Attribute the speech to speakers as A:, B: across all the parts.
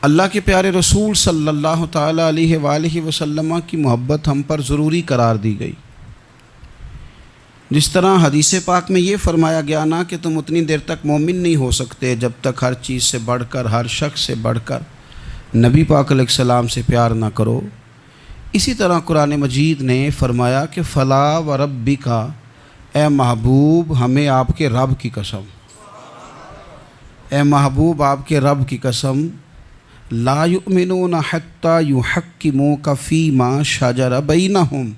A: اللہ کے پیارے رسول صلی اللہ تعالیٰ علیہ وآلہ وسلم کی محبت ہم پر ضروری قرار دی گئی۔ جس طرح حدیث پاک میں یہ فرمایا گیا نا کہ تم اتنی دیر تک مومن نہیں ہو سکتے جب تک ہر چیز سے بڑھ کر، ہر شخص سے بڑھ کر نبی پاک علیہ السلام سے پیار نہ کرو، اسی طرح قرآن مجید نے فرمایا کہ فلا وربک، اے محبوب ہمیں آپ کے رب کی قسم، اے محبوب آپ کے رب کی قسم، لا یؤمنون حتی یحکموک فیما شجر بینہم،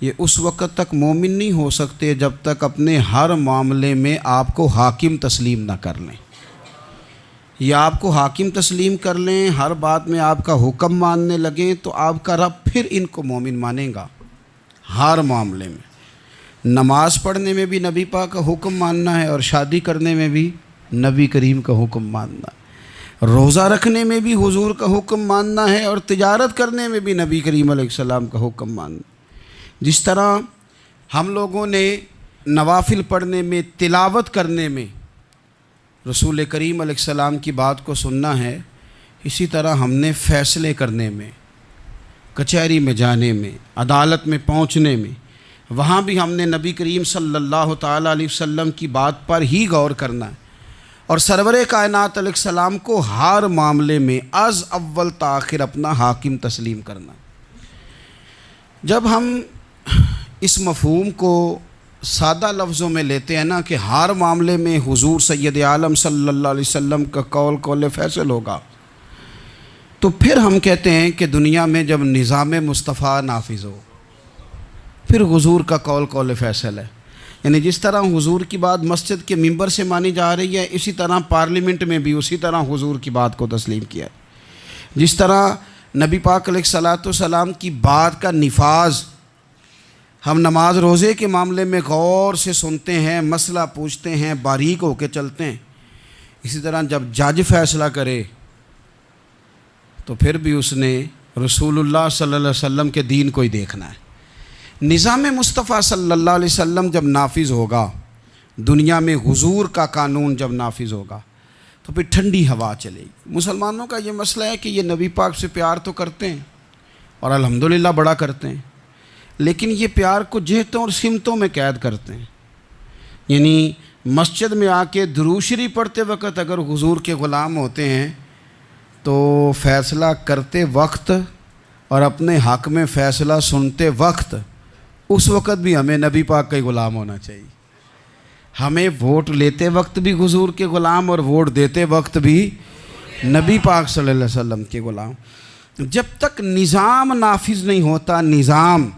A: یہ اس وقت تک مومن نہیں ہو سکتے جب تک اپنے ہر معاملے میں آپ کو حاکم تسلیم نہ کر لیں۔ یا آپ کو حاکم تسلیم کر لیں، ہر بات میں آپ کا حکم ماننے لگیں تو آپ کا رب پھر ان کو مومن مانے گا۔ ہر معاملے میں، نماز پڑھنے میں بھی نبی پاک کا حکم ماننا ہے، اور شادی کرنے میں بھی نبی کریم کا حکم ماننا ہے، روزہ رکھنے میں بھی حضور کا حکم ماننا ہے، اور تجارت کرنے میں بھی نبی کریم علیہ السلام کا حکم ماننا ہے۔ جس طرح ہم لوگوں نے نوافل پڑھنے میں، تلاوت کرنے میں رسول کریم علیہ السلام کی بات کو سننا ہے، اسی طرح ہم نے فیصلے کرنے میں، کچہری میں جانے میں، عدالت میں پہنچنے میں، وہاں بھی ہم نے نبی کریم صلی اللہ تعالیٰ علیہ وسلم کی بات پر ہی غور کرنا ہے، اور سرور کائنات علیہ السلام کو ہر معاملے میں از اول تاخر اپنا حاکم تسلیم کرنا ہے۔ جب ہم اس مفہوم کو سادہ لفظوں میں لیتے ہیں نا کہ ہر معاملے میں حضور سید عالم صلی اللہ علیہ وسلم کا قول فیصل ہوگا، تو پھر ہم کہتے ہیں کہ دنیا میں جب نظام مصطفیٰ نافذ ہو پھر حضور کا قول فیصل ہے۔ یعنی جس طرح حضور کی بات مسجد کے ممبر سے مانی جا رہی ہے، اسی طرح پارلیمنٹ میں بھی اسی طرح حضور کی بات کو تسلیم کیا ہے۔ جس طرح نبی پاک علیہ الصلاۃ والسلام کی بات کا نفاذ ہم نماز روزے کے معاملے میں غور سے سنتے ہیں، مسئلہ پوچھتے ہیں، باریک ہو کے چلتے ہیں، اسی طرح جب جج فیصلہ کرے تو پھر بھی اس نے رسول اللہ صلی اللہ علیہ وسلم کے دین کو ہی دیکھنا ہے۔ نظام مصطفیٰ صلی اللہ علیہ وسلم جب نافذ ہوگا، دنیا میں حضور کا قانون جب نافذ ہوگا تو پھر ٹھنڈی ہوا چلے گی۔ مسلمانوں کا یہ مسئلہ ہے کہ یہ نبی پاک سے پیار تو کرتے ہیں اور الحمدللہ بڑا کرتے ہیں، لیکن یہ پیار کو جہتوں اور سمتوں میں قید کرتے ہیں۔ یعنی مسجد میں آ کے درود شریف پڑھتے وقت اگر حضور کے غلام ہوتے ہیں تو فیصلہ کرتے وقت اور اپنے حق میں فیصلہ سنتے وقت، اس وقت بھی ہمیں نبی پاک کا ہی غلام ہونا چاہیے۔ ہمیں ووٹ لیتے وقت بھی حضور کے غلام، اور ووٹ دیتے وقت بھی نبی پاک صلی اللہ علیہ وسلم کے غلام۔ جب تک نظام نافذ نہیں ہوتا، نظام،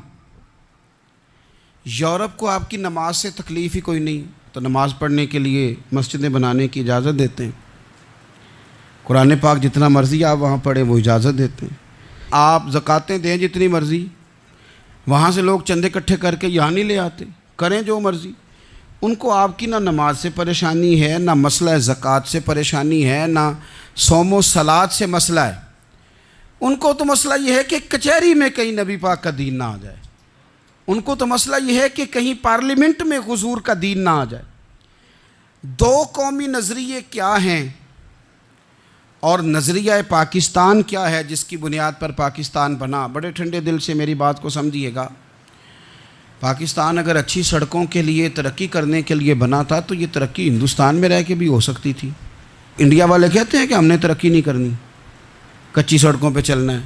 A: یورپ کو آپ کی نماز سے تکلیف ہی کوئی نہیں تو نماز پڑھنے کے لیے مسجدیں بنانے کی اجازت دیتے ہیں، قرآن پاک جتنا مرضی آپ وہاں پڑھیں وہ اجازت دیتے ہیں، آپ زکاتیں دیں جتنی مرضی، وہاں سے لوگ چندے اکٹھے کر کے یہاں نہیں لے آتے، کریں جو مرضی۔ ان کو آپ کی نہ نماز سے پریشانی ہے، نہ مسئلہ زکوٰۃ سے پریشانی ہے، نہ صوم و صلات سے مسئلہ ہے۔ ان کو تو مسئلہ یہ ہے کہ کچہری میں کہیں نبی پاک کا دین نہ آ جائے، ان کو تو مسئلہ یہ ہے کہ کہیں پارلیمنٹ میں حضور کا دین نہ آ جائے۔ دو قومی نظریے کیا ہیں اور نظریہ پاکستان کیا ہے جس کی بنیاد پر پاکستان بنا؟ بڑے ٹھنڈے دل سے میری بات کو سمجھیے گا۔ پاکستان اگر اچھی سڑکوں کے لیے، ترقی کرنے کے لیے بنا تھا تو یہ ترقی ہندوستان میں رہ کے بھی ہو سکتی تھی۔ انڈیا والے کہتے ہیں کہ ہم نے ترقی نہیں کرنی، کچی سڑکوں پہ چلنا ہے،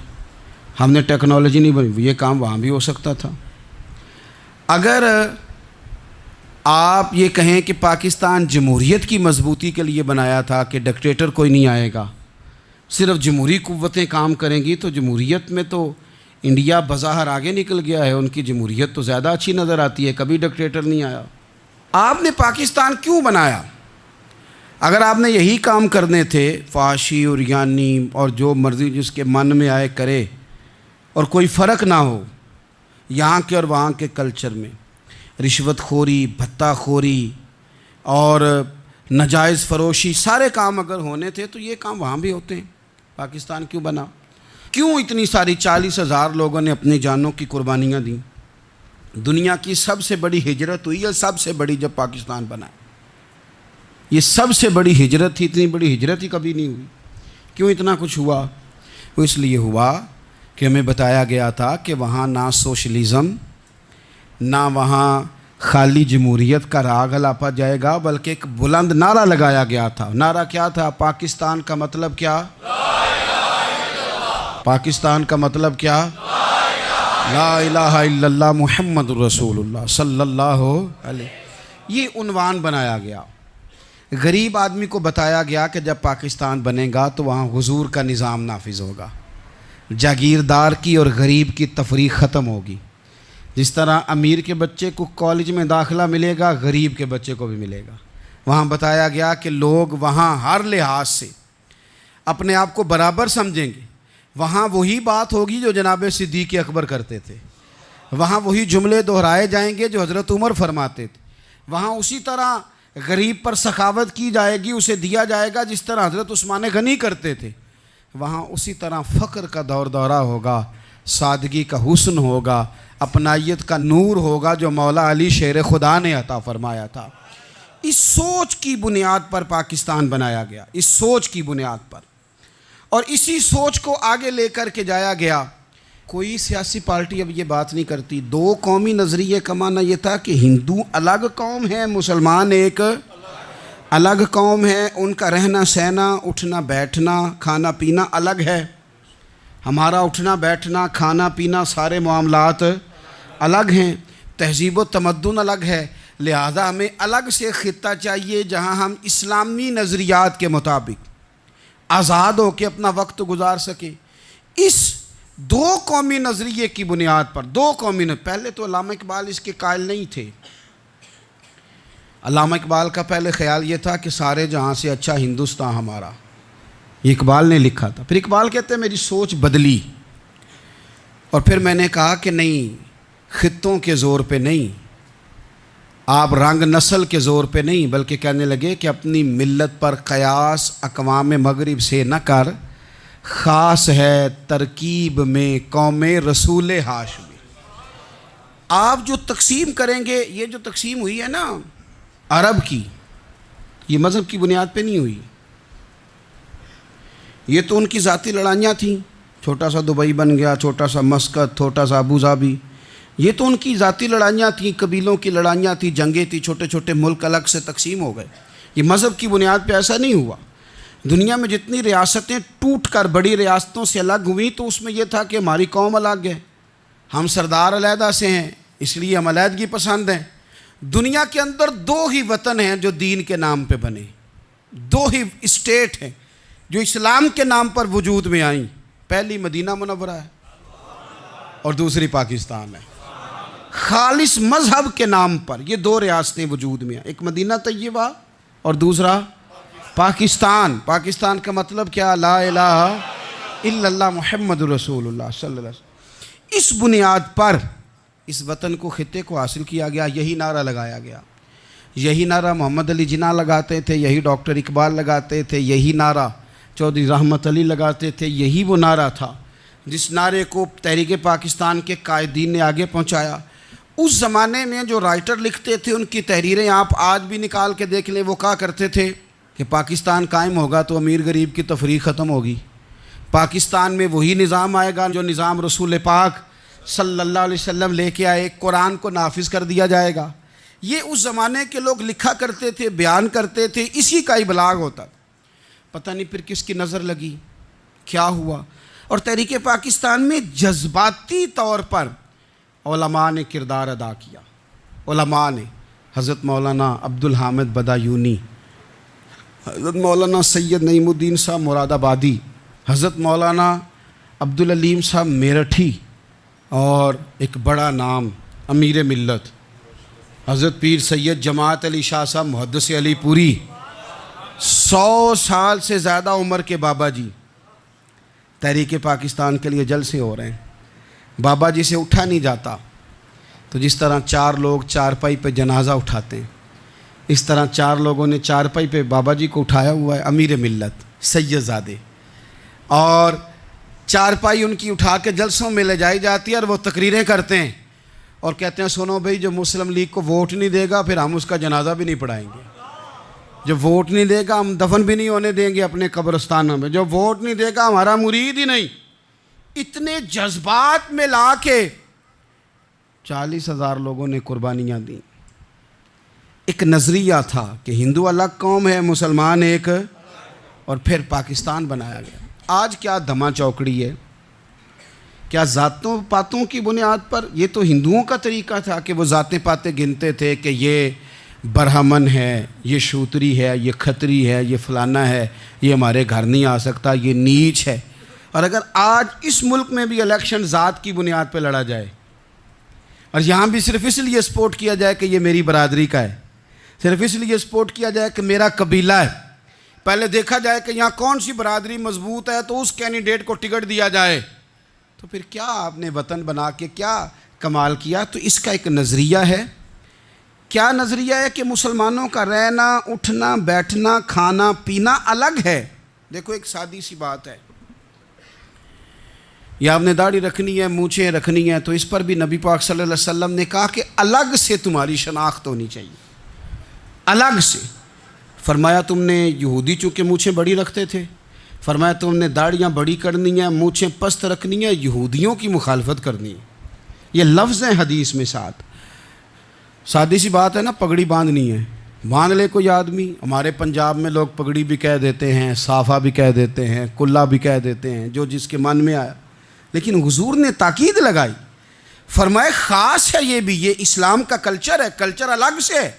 A: ہم نے ٹیکنالوجی نہیں بنی، یہ کام وہاں بھی ہو سکتا تھا۔ اگر آپ یہ کہیں کہ پاکستان جمہوریت کی مضبوطی کے لیے بنایا تھا کہ ڈکٹیٹر کوئی نہیں آئے گا، صرف جمہوری قوتیں کام کریں گی، تو جمہوریت میں تو انڈیا بظاہر آگے نکل گیا ہے، ان کی جمہوریت تو زیادہ اچھی نظر آتی ہے، کبھی ڈکٹیٹر نہیں آیا۔ آپ نے پاکستان کیوں بنایا؟ اگر آپ نے یہی کام کرنے تھے، فحاشی اور یعنی اور جو مرضی جس کے من میں آئے کرے، اور کوئی فرق نہ ہو یہاں کے اور وہاں کے کلچر میں، رشوت خوری، بھتہ خوری اور ناجائز فروشی، سارے کام اگر ہونے تھے تو یہ کام وہاں بھی ہوتے ہیں۔ پاکستان کیوں بنا؟ کیوں اتنی ساری 40,000 لوگوں نے اپنی جانوں کی قربانیاں دیں؟ دنیا کی سب سے بڑی ہجرت ہوئی ہے، سب سے بڑی، جب پاکستان بنا، یہ سب سے بڑی ہجرت تھی، اتنی بڑی ہجرت ہی کبھی نہیں ہوئی۔ کیوں اتنا کچھ ہوا؟ وہ اس لیے ہوا کہ ہمیں بتایا گیا تھا کہ وہاں نہ سوشلزم، نہ وہاں خالی جمہوریت کا راگ الاپا جائے گا، بلکہ ایک بلند نعرہ لگایا گیا تھا۔ نعرہ کیا تھا؟ پاکستان کا مطلب کیا؟ پاکستان کا مطلب کیا؟ لا الہ الا اللہ محمد رسول اللہ صلی اللہ علیہ۔ یہ عنوان بنایا گیا۔ غریب آدمی کو بتایا گیا کہ جب پاکستان بنے گا تو وہاں حضور کا نظام نافذ ہوگا، جاگیردار کی اور غریب کی تفریق ختم ہوگی۔ جس طرح امیر کے بچے کو کالج میں داخلہ ملے گا، غریب کے بچے کو بھی ملے گا۔ وہاں بتایا گیا کہ لوگ وہاں ہر لحاظ سے اپنے آپ کو برابر سمجھیں گے۔ وہاں وہی بات ہوگی جو جناب صدیق اکبر کرتے تھے، وہاں وہی جملے دہرائے جائیں گے جو حضرت عمر فرماتے تھے، وہاں اسی طرح غریب پر سخاوت کی جائے گی، اسے دیا جائے گا جس طرح حضرت عثمان غنی کرتے تھے، وہاں اسی طرح فقر کا دور دورہ ہوگا، سادگی کا حسن ہوگا، اپنائیت کا نور ہوگا جو مولا علی شیر خدا نے عطا فرمایا تھا۔ اس سوچ کی بنیاد پر پاکستان بنایا گیا، اس سوچ کی بنیاد پر، اور اسی سوچ کو آگے لے کر کے جایا گیا۔ کوئی سیاسی پارٹی اب یہ بات نہیں کرتی۔ دو قومی نظریے کا معنی یہ تھا کہ ہندو الگ قوم ہے، مسلمان ایک الگ قوم ہے، ان کا رہنا سہنا، اٹھنا بیٹھنا، کھانا پینا الگ ہے، ہمارا اٹھنا بیٹھنا، کھانا پینا، سارے معاملات الگ ہیں، تہذیب و تمدن الگ ہے، لہذا ہمیں الگ سے خطہ چاہیے جہاں ہم اسلامی نظریات کے مطابق آزاد ہو کے اپنا وقت گزار سکیں۔ اس دو قومی نظریے کی بنیاد پر پہلے تو علامہ اقبال اس کے قائل نہیں تھے۔ علامہ اقبال کا پہلے خیال یہ تھا کہ سارے جہاں سے اچھا ہندوستان ہمارا، یہ اقبال نے لکھا تھا۔ پھر اقبال کہتے ہیں میری سوچ بدلی، اور پھر میں نے کہا کہ نہیں، خطوں کے زور پہ نہیں، آپ رنگ نسل کے زور پہ نہیں، بلکہ کہنے لگے کہ اپنی ملت پر قیاس اقوام مغرب سے نہ کر، خاص ہے ترکیب میں قوم رسول ہاشمی۔ آپ جو تقسیم کریں گے، یہ جو تقسیم ہوئی ہے نا عرب کی، یہ مذہب کی بنیاد پہ نہیں ہوئی، یہ تو ان کی ذاتی لڑائیاں تھیں، چھوٹا سا دبئی بن گیا، چھوٹا سا مسقط، چھوٹا سا ابوظہبی، یہ تو ان کی ذاتی لڑائیاں تھیں، قبیلوں کی لڑائیاں تھیں، جنگیں تھیں، چھوٹے چھوٹے ملک الگ سے تقسیم ہو گئے۔ یہ مذہب کی بنیاد پہ ایسا نہیں ہوا۔ دنیا میں جتنی ریاستیں ٹوٹ کر بڑی ریاستوں سے الگ ہوئیں تو اس میں یہ تھا کہ ہماری قوم الگ ہے، ہم سردار علیحدہ سے ہیں، اس لیے ہم علیحدگی پسند ہیں۔ دنیا کے اندر دو ہی وطن ہیں جو دین کے نام پہ بنے، دو ہی اسٹیٹ ہیں جو اسلام کے نام پر وجود میں آئیں، پہلی مدینہ منورہ ہے اور دوسری پاکستان ہے۔ خالص مذہب کے نام پر یہ دو ریاستیں وجود میں ہیں، ایک مدینہ طیبہ اور دوسرا پاکستان۔ پاکستان کا مطلب کیا؟ لا الہ الا اللہ محمد رسول اللہ صلی اللہ علیہ وسلم۔ اس بنیاد پر اس وطن کو، خطے کو حاصل کیا گیا، یہی نعرہ لگایا گیا، یہی نعرہ محمد علی جناح لگاتے تھے، یہی ڈاکٹر اقبال لگاتے تھے، یہی نعرہ چودھری رحمت علی لگاتے تھے، یہی وہ نعرہ تھا جس نعرے کو تحریک پاکستان کے قائدین نے آگے پہنچایا۔ اس زمانے میں جو رائٹر لکھتے تھے ان کی تحریریں آپ آج بھی نکال کے دیکھ لیں، وہ کہا کرتے تھے کہ پاکستان قائم ہوگا تو امیر غریب کی تفریق ختم ہوگی، پاکستان میں وہی نظام آئے گا جو نظام رسول پاک صلی اللہ علیہ وسلم لے کے آئے، قرآن کو نافذ کر دیا جائے گا۔ یہ اس زمانے کے لوگ لکھا کرتے تھے، بیان کرتے تھے، اسی کا ابلاغ ہوتا۔ پتہ نہیں پھر کس کی نظر لگی، کیا ہوا، اور تحریک پاکستان میں جذباتی طور پر علماء نے کردار ادا کیا۔ علماء نے حضرت مولانا عبدالحامد بدایونی، حضرت مولانا سید نعیم الدین صاحب مراد آبادی، حضرت مولانا عبدالعلیم صاحب میرٹھی، اور ایک بڑا نام امیر ملت حضرت پیر سید جماعت علی شاہ صاحب محدث علی پوری، 100 سال سے زیادہ عمر کے بابا جی تحریک پاکستان کے لیے جلسے ہو رہے ہیں۔ بابا جی سے اٹھا نہیں جاتا، تو جس طرح 4 لوگ چارپائی پہ جنازہ اٹھاتے ہیں، اس طرح 4 لوگوں نے چارپائی پہ بابا جی کو اٹھایا ہوا ہے، امیر ملت سید زادے، اور چارپائی ان کی اٹھا کے جلسوں میں لے جائی جاتی ہے، اور وہ تقریریں کرتے ہیں اور کہتے ہیں سنو بھائی، جو مسلم لیگ کو ووٹ نہیں دے گا پھر ہم اس کا جنازہ بھی نہیں پڑھائیں گے۔ جو ووٹ نہیں دے گا ہم دفن بھی نہیں ہونے دیں گے اپنے قبرستانوں میں، جو ووٹ نہیں دے گا ہمارا مرید ہی نہیں۔ اتنے جذبات میں لا کے 40,000 لوگوں نے قربانیاں دیں۔ ایک نظریہ تھا کہ ہندو الگ قوم ہے، مسلمان ایک، اور پھر پاکستان بنایا گیا۔ آج کیا دھما چوکڑی ہے، کیا ذاتوں پاتوں کی بنیاد پر؟ یہ تو ہندوؤں کا طریقہ تھا کہ وہ ذاتیں پاتیں گنتے تھے کہ یہ برہمن ہے، یہ شوتری ہے، یہ کھتری ہے، یہ فلانا ہے، یہ ہمارے گھر نہیں آ سکتا، یہ نیچ ہے۔ اور اگر آج اس ملک میں بھی الیکشن ذات کی بنیاد پہ لڑا جائے اور یہاں بھی صرف اس لیے سپورٹ کیا جائے کہ یہ میری برادری کا ہے، صرف اس لیے سپورٹ کیا جائے کہ میرا قبیلہ ہے، پہلے دیکھا جائے کہ یہاں کون سی برادری مضبوط ہے تو اس کینڈیڈیٹ کو ٹکٹ دیا جائے، تو پھر کیا آپ نے وطن بنا کے کیا کمال کیا؟ تو اس کا ایک نظریہ ہے۔ کیا نظریہ ہے کہ مسلمانوں کا رہنا، اٹھنا، بیٹھنا، کھانا، پینا الگ ہے۔ دیکھو ایک سادی سی بات ہے، یا آپ نے داڑھی رکھنی ہے، مونچھیں رکھنی ہے، تو اس پر بھی نبی پاک صلی اللہ علیہ وسلم نے کہا کہ الگ سے تمہاری شناخت ہونی چاہیے، الگ سے۔ فرمایا تم نے یہودی چونکہ مونچھیں بڑی رکھتے تھے، فرمایا تم نے داڑھیاں بڑی کرنی ہیں، مونچھیں پست رکھنی ہیں، یہودیوں کی مخالفت کرنی ہے۔ یہ لفظ ہیں حدیث میں ساتھ۔ سادی سی بات ہے نا، پگڑی باندھنی ہے، باندھ لے کوئی آدمی۔ ہمارے پنجاب میں لوگ پگڑی بھی کہہ دیتے ہیں، صافہ بھی کہہ دیتے ہیں، کلا بھی کہہ دیتے ہیں، جو جس کے من میں آیا۔ لیکن حضور نے تاکید لگائی، فرمایا خاص ہے یہ بھی، یہ اسلام کا کلچر ہے، کلچر الگ سے ہے۔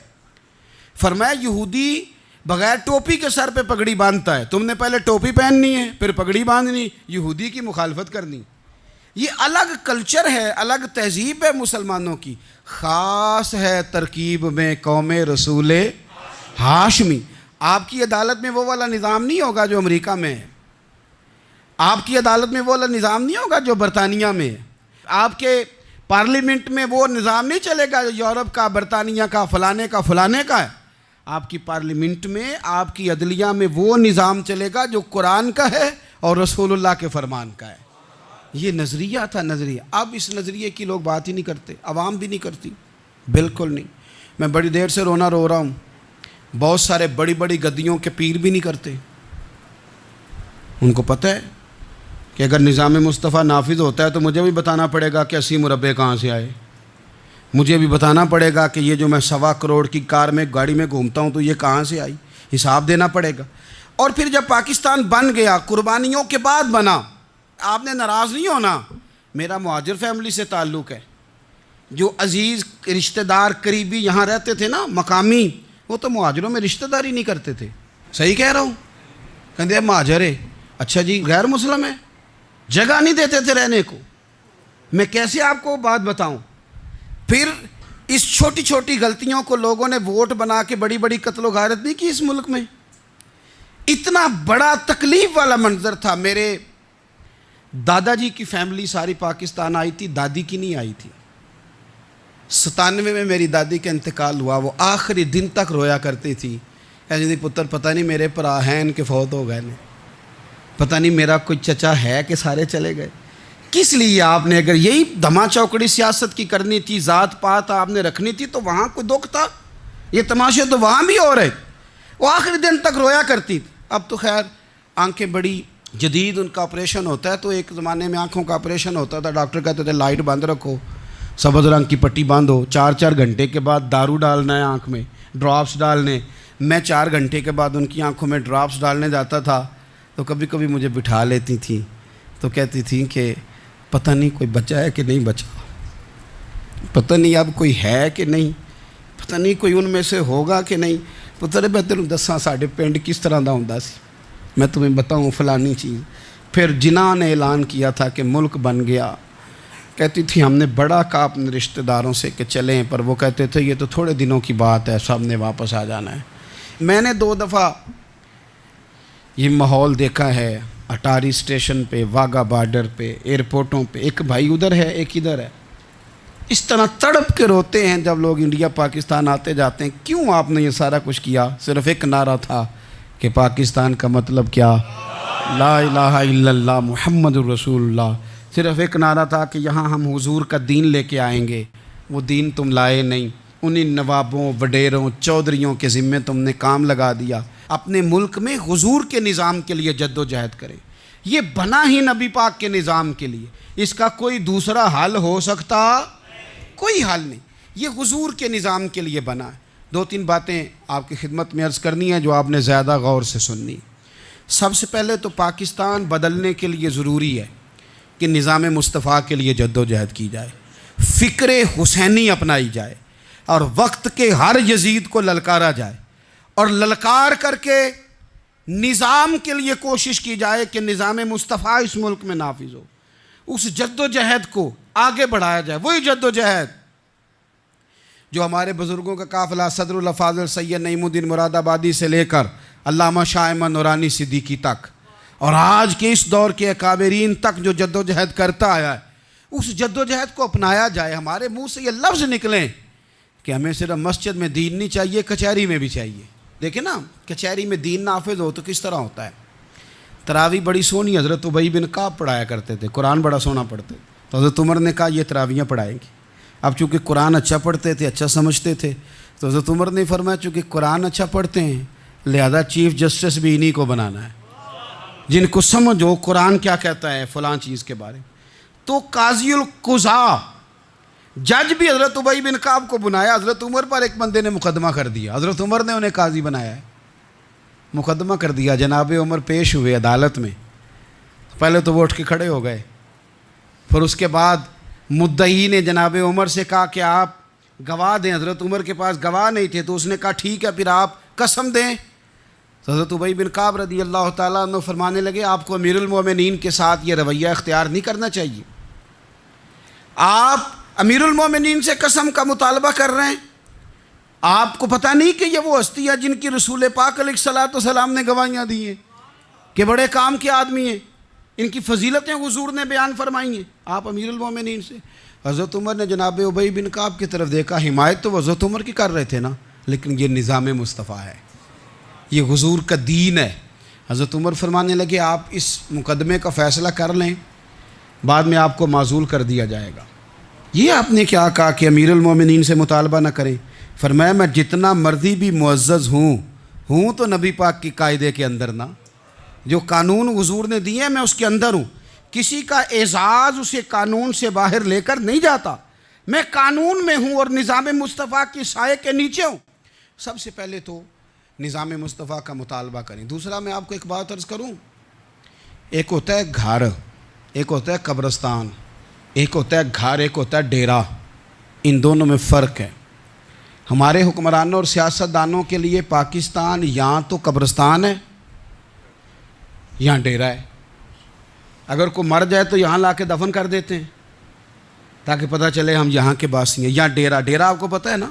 A: فرمایا یہودی بغیر ٹوپی کے سر پہ پگڑی باندھتا ہے، تم نے پہلے ٹوپی پہننی ہے پھر پگڑی باندھنی، یہودی کی مخالفت کرنی۔ یہ الگ کلچر ہے، الگ تہذیب ہے مسلمانوں کی، خاص ہے ترکیب میں قوم رسول ہاشمی۔ آپ کی عدالت میں وہ والا نظام نہیں ہوگا جو امریکہ میں ہے، آپ کی عدالت میں وہ والا نظام نہیں ہوگا جو برطانیہ میں ہے، آپ کے پارلیمنٹ میں وہ نظام نہیں چلے گا جو یورپ کا، برطانیہ کا، فلانے کا فلانے کا ہے۔ آپ کی پارلیمنٹ میں، آپ کی عدلیہ میں وہ نظام چلے گا جو قرآن کا ہے اور رسول اللہ کے فرمان کا ہے۔ یہ نظریہ تھا، نظریہ۔ اب اس نظریے کی لوگ بات ہی نہیں کرتے، عوام بھی نہیں کرتی، بالکل نہیں۔ میں بڑی دیر سے رونا رو رہا ہوں، بہت سارے بڑی بڑی گدیوں کے پیر بھی نہیں کرتے۔ ان کو پتہ ہے کہ اگر نظام مصطفیٰ نافذ ہوتا ہے تو مجھے بھی بتانا پڑے گا کہ 80 مربع کہاں سے آئے، مجھے بھی بتانا پڑے گا کہ یہ جو میں 1.25 کروڑ کی کار میں گاڑی میں گھومتا ہوں تو یہ کہاں سے آئی، حساب دینا پڑے گا۔ اور پھر جب پاکستان بن گیا، قربانیوں کے بعد بنا، آپ نے ناراض نہیں ہونا، میرا مہاجر فیملی سے تعلق ہے، جو عزیز رشتہ دار قریبی یہاں رہتے تھے نا، مقامی، وہ تو مہاجروں میں رشتہ داری نہیں کرتے تھے۔ صحیح کہہ رہا ہوں؟ کہتے ہیں مہاجر ہے، اچھا جی غیر مسلم ہے، جگہ نہیں دیتے تھے رہنے کو۔ میں کیسے آپ کو بات بتاؤں؟ پھر اس چھوٹی چھوٹی غلطیوں کو لوگوں نے ووٹ بنا کے بڑی بڑی قتل و غارت نہیں کی اس ملک میں۔ اتنا بڑا تکلیف والا منظر تھا۔ میرے دادا جی کی فیملی ساری پاکستان آئی تھی، دادی کی نہیں آئی تھی۔ 97 میں میری دادی کا انتقال ہوا، وہ آخری دن تک رویا کرتی تھی، کہتی تھی پتر پتہ نہیں میرے پرا ہیں ان کے فوت ہو گئے نے، پتہ نہیں میرا کوئی چچا ہے کہ سارے چلے گئے۔ کس لیے آپ نے، اگر یہی دھما چوکڑی سیاست کی کرنی تھی، ذات پات آپ نے رکھنی تھی، تو وہاں کوئی دکھ تھا؟ یہ تماشے تو وہاں بھی ہو رہے۔ وہ آخری دن تک رویا کرتی تھی۔ اب تو خیر آنکھیں بڑی جدید ان کا آپریشن ہوتا ہے، تو ایک زمانے میں آنکھوں کا آپریشن ہوتا تھا، ڈاکٹر کہتے تھے لائٹ بند رکھو، سبز رنگ کی پٹی باندھو، 4 گھنٹے کے بعد دارو ڈالنا ہے آنکھ میں، ڈراپس ڈالنے۔ میں 4 گھنٹے کے بعد ان کی آنکھوں میں ڈراپس ڈالنے جاتا تھا، تو کبھی کبھی مجھے بٹھا لیتی تھیں، تو کہتی تھیں کہ پتہ نہیں کوئی بچا ہے کہ نہیں بچا، پتہ نہیں اب کوئی ہے کہ نہیں، پتہ نہیں کوئی ان میں سے ہوگا کہ نہیں۔ پتر میں تینوں دساں ساڈے پنڈ کس طرح دا ہوندا سی، میں تمہیں بتاؤں فلانی چیز۔ پھر جنہاں نے اعلان کیا تھا کہ ملک بن گیا، کہتی تھی ہم نے بڑا کہا اپنے رشتہ داروں سے کہ چلیں، پر وہ کہتے تھے یہ تو تھوڑے دنوں کی بات ہے، سب نے واپس آ جانا ہے۔ میں نے 2 دفعہ یہ ماحول دیکھا ہے، اٹاری اسٹیشن پہ، واگا بارڈر پہ، ایئرپورٹوں پہ، ایک بھائی ادھر ہے ایک ادھر ہے، اس طرح تڑپ کے روتے ہیں جب لوگ انڈیا پاکستان آتے جاتے ہیں۔ کیوں آپ نے یہ سارا کچھ کیا؟ صرف ایک نعرہ تھا کہ پاکستان کا مطلب کیا؟ لا الہ الا اللہ محمد الرسول اللہ۔ صرف ایک نعرہ تھا کہ یہاں ہم حضور کا دین لے کے آئیں گے، وہ دین تم لائے نہیں۔ انہیں نوابوں، وڈیروں، چودھریوں کے ذمے تم نے کام لگا دیا، اپنے ملک میں حضور کے نظام کے لیے جد و جہد کرے۔ یہ بنا ہی نبی پاک کے نظام کے لیے، اس کا کوئی دوسرا حل ہو سکتا؟ کوئی حل نہیں، یہ حضور کے نظام کے لیے بنا ہے۔ 2-3 باتیں آپ کی خدمت میں عرض کرنی ہے جو آپ نے زیادہ غور سے سننی۔ سب سے پہلے تو پاکستان بدلنے کے لیے ضروری ہے کہ نظام مصطفیٰ کے لیے جد و جہد کی جائے، فکر حسینی اپنائی جائے، اور وقت کے ہر یزید کو للکارا جائے، اور للکار کر کے نظام کے لیے کوشش کی جائے کہ نظام مصطفیٰ اس ملک میں نافذ ہو۔ اس جد و جہد کو آگے بڑھایا جائے، وہی جد و جہد جو ہمارے بزرگوں کا قافلہ صدر الافاضل سید نعیم الدین مراد آبادی سے لے کر علامہ شاہ احمد نورانی صدیقی تک، اور آج کے اس دور کے اکابرین تک جو جد و جہد کرتا آیا ہے، اس جد و جہد کو اپنایا جائے۔ ہمارے منہ سے یہ لفظ نکلیں کہ ہمیں صرف مسجد میں دین نہیں چاہیے، کچہری میں بھی چاہیے۔ دیکھیں نا، کچہری میں دین نافذ ہو تو کس طرح ہوتا ہے۔ تراویح بڑی سونی حضرت ابی بن کعب پڑھایا کرتے تھے، قرآن بڑا سونا پڑھتے، تو حضرت عمر نے کہا یہ تراویحیں پڑھائیں گے۔ اب چونکہ قرآن اچھا پڑھتے تھے، اچھا سمجھتے تھے، تو حضرت عمر نے فرمایا چونکہ قرآن اچھا پڑھتے ہیں لہذا چیف جسٹس بھی انہی کو بنانا ہے، جن کو سمجھ ہو قرآن کیا کہتا ہے فلاں چیز کے بارے میں۔ تو قاضی القضاء جج بھی حضرت ابی بن کعب کو بنایا۔ حضرت عمر پر ایک بندے نے مقدمہ کر دیا، حضرت عمر نے انہیں قاضی بنایا ہے، مقدمہ کر دیا۔ جناب عمر پیش ہوئے عدالت میں، پہلے تو وہ اٹھ کے کھڑے ہو گئے، پھر اس کے بعد مدعی نے جناب عمر سے کہا کہ آپ گواہ دیں۔ حضرت عمر کے پاس گواہ نہیں تھے، تو اس نے کہا ٹھیک ہے پھر آپ قسم دیں۔ تو حضرت ابی بن کعب رضی اللہ تعالیٰ عنہ فرمانے لگے آپ کو امیر المومنین کے ساتھ یہ رویہ اختیار نہیں کرنا چاہیے، آپ امیر المومنین سے قسم کا مطالبہ کر رہے ہیں، آپ کو پتہ نہیں کہ یہ وہ ہستی ہے جن کی رسول پاک علیہ الصلوۃ والسلام نے گواہیاں دی ہیں کہ بڑے کام کے آدمی ہیں، ان کی فضیلتیں حضور نے بیان فرمائی ہیں، آپ امیر المومنین سے۔ حضرت عمر نے جناب ابی بن کعب کی طرف دیکھا، حمایت تو حضرت عمر کی کر رہے تھے نا، لیکن یہ نظام مصطفیٰ ہے، یہ حضور کا دین ہے۔ حضرت عمر فرمانے لگے آپ اس مقدمے کا فیصلہ کر لیں، بعد میں آپ کو معزول کر دیا جائے گا۔ یہ آپ نے کیا کہا کہ امیر المومنین سے مطالبہ نہ کریں؟ فرمایا میں جتنا مرضی بھی معزز ہوں تو نبی پاک کی قاعدے کے اندر نہ، جو قانون حضور نے دیے میں اس کے اندر ہوں، کسی کا اعزاز اسے قانون سے باہر لے کر نہیں جاتا، میں قانون میں ہوں اور نظام مصطفیٰ کی سائے کے نیچے ہوں۔ سب سے پہلے تو نظام مصطفیٰ کا مطالبہ کریں۔ دوسرا میں آپ کو ایک بات عرض کروں، ایک ہوتا ہے گھر، ایک ہوتا ہے قبرستان، ایک ہوتا ہے گھر، ایک ہوتا ہے ڈیرا، ان دونوں میں فرق ہے۔ ہمارے حکمرانوں اور سیاستدانوں کے لیے پاکستان یہاں تو قبرستان ہے، یہاں ڈیرا ہے۔ اگر کوئی مر جائے تو یہاں لا کے دفن کر دیتے ہیں تاکہ پتہ چلے ہم یہاں کے باسی ہیں۔ یہاں ڈیرا آپ کو پتہ ہے نا،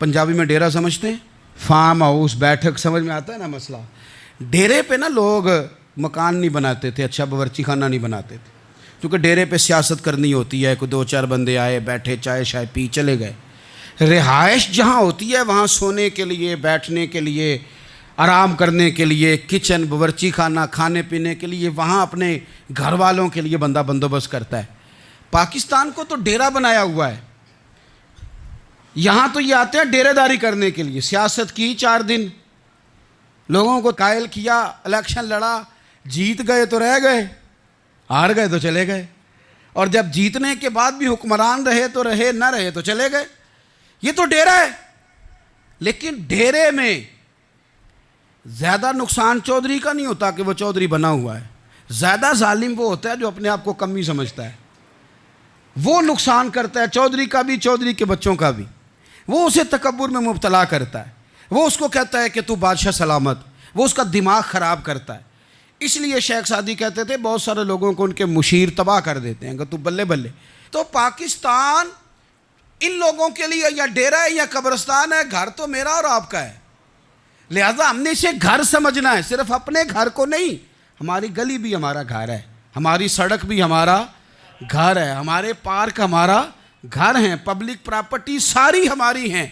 A: پنجابی میں ڈیرا سمجھتے ہیں، فارم ہاؤس، بیٹھک، سمجھ میں آتا ہے نا مسئلہ۔ ڈیرے پہ نا لوگ مکان نہیں بناتے تھے، اچھا باورچی خانہ نہیں بناتے تھے، کیونکہ ڈیرے پہ سیاست کرنی ہوتی ہے، کوئی 2-4 بندے آئے بیٹھے چائے شائے پی چلے گئے۔ رہائش جہاں ہوتی ہے وہاں سونے کے لیے، بیٹھنے کے لیے، آرام کرنے کے لیے، کچن، باورچی خانہ، کھانے پینے کے لیے، وہاں اپنے گھر والوں کے لیے بندہ بندوبست کرتا ہے۔ پاکستان کو تو ڈیرا بنایا ہوا ہے، یہاں تو یہ آتے ہیں ڈیرے داری کرنے کے لیے۔ سیاست کی 4 دن، لوگوں کو قائل کیا، الیکشن لڑا، جیت گئے تو رہ گئے، ہار گئے تو چلے گئے، اور جب جیتنے کے بعد بھی حکمران رہے تو رہے، نہ رہے تو چلے گئے۔ یہ تو ڈیرا ہے، لیکن ڈیرے میں زیادہ نقصان چودھری کا نہیں ہوتا کہ وہ چودھری بنا ہوا ہے، زیادہ ظالم وہ ہوتا ہے جو اپنے آپ کو کمی سمجھتا ہے، وہ نقصان کرتا ہے چودھری کا بھی، چودھری کے بچوں کا بھی، وہ اسے تکبر میں مبتلا کرتا ہے، وہ اس کو کہتا ہے کہ تو بادشاہ سلامت، وہ اس کا دماغ خراب کرتا ہے۔ اس لیے شیخ سعدی کہتے تھے بہت سارے لوگوں کو ان کے مشیر تباہ کر دیتے ہیں کہ تو بلے بلے۔ تو پاکستان ان لوگوں کے لیے یا ڈیرا ہے یا قبرستان ہے، گھر تو میرا اور آپ کا ہے، لہذا ہم نے اسے گھر سمجھنا ہے، صرف اپنے گھر کو نہیں۔ ہماری گلی بھی ہمارا گھر ہے، ہماری سڑک بھی ہمارا گھر ہے، ہمارے پارک ہمارا گھر ہیں، پبلک پراپرٹی ساری ہماری ہیں۔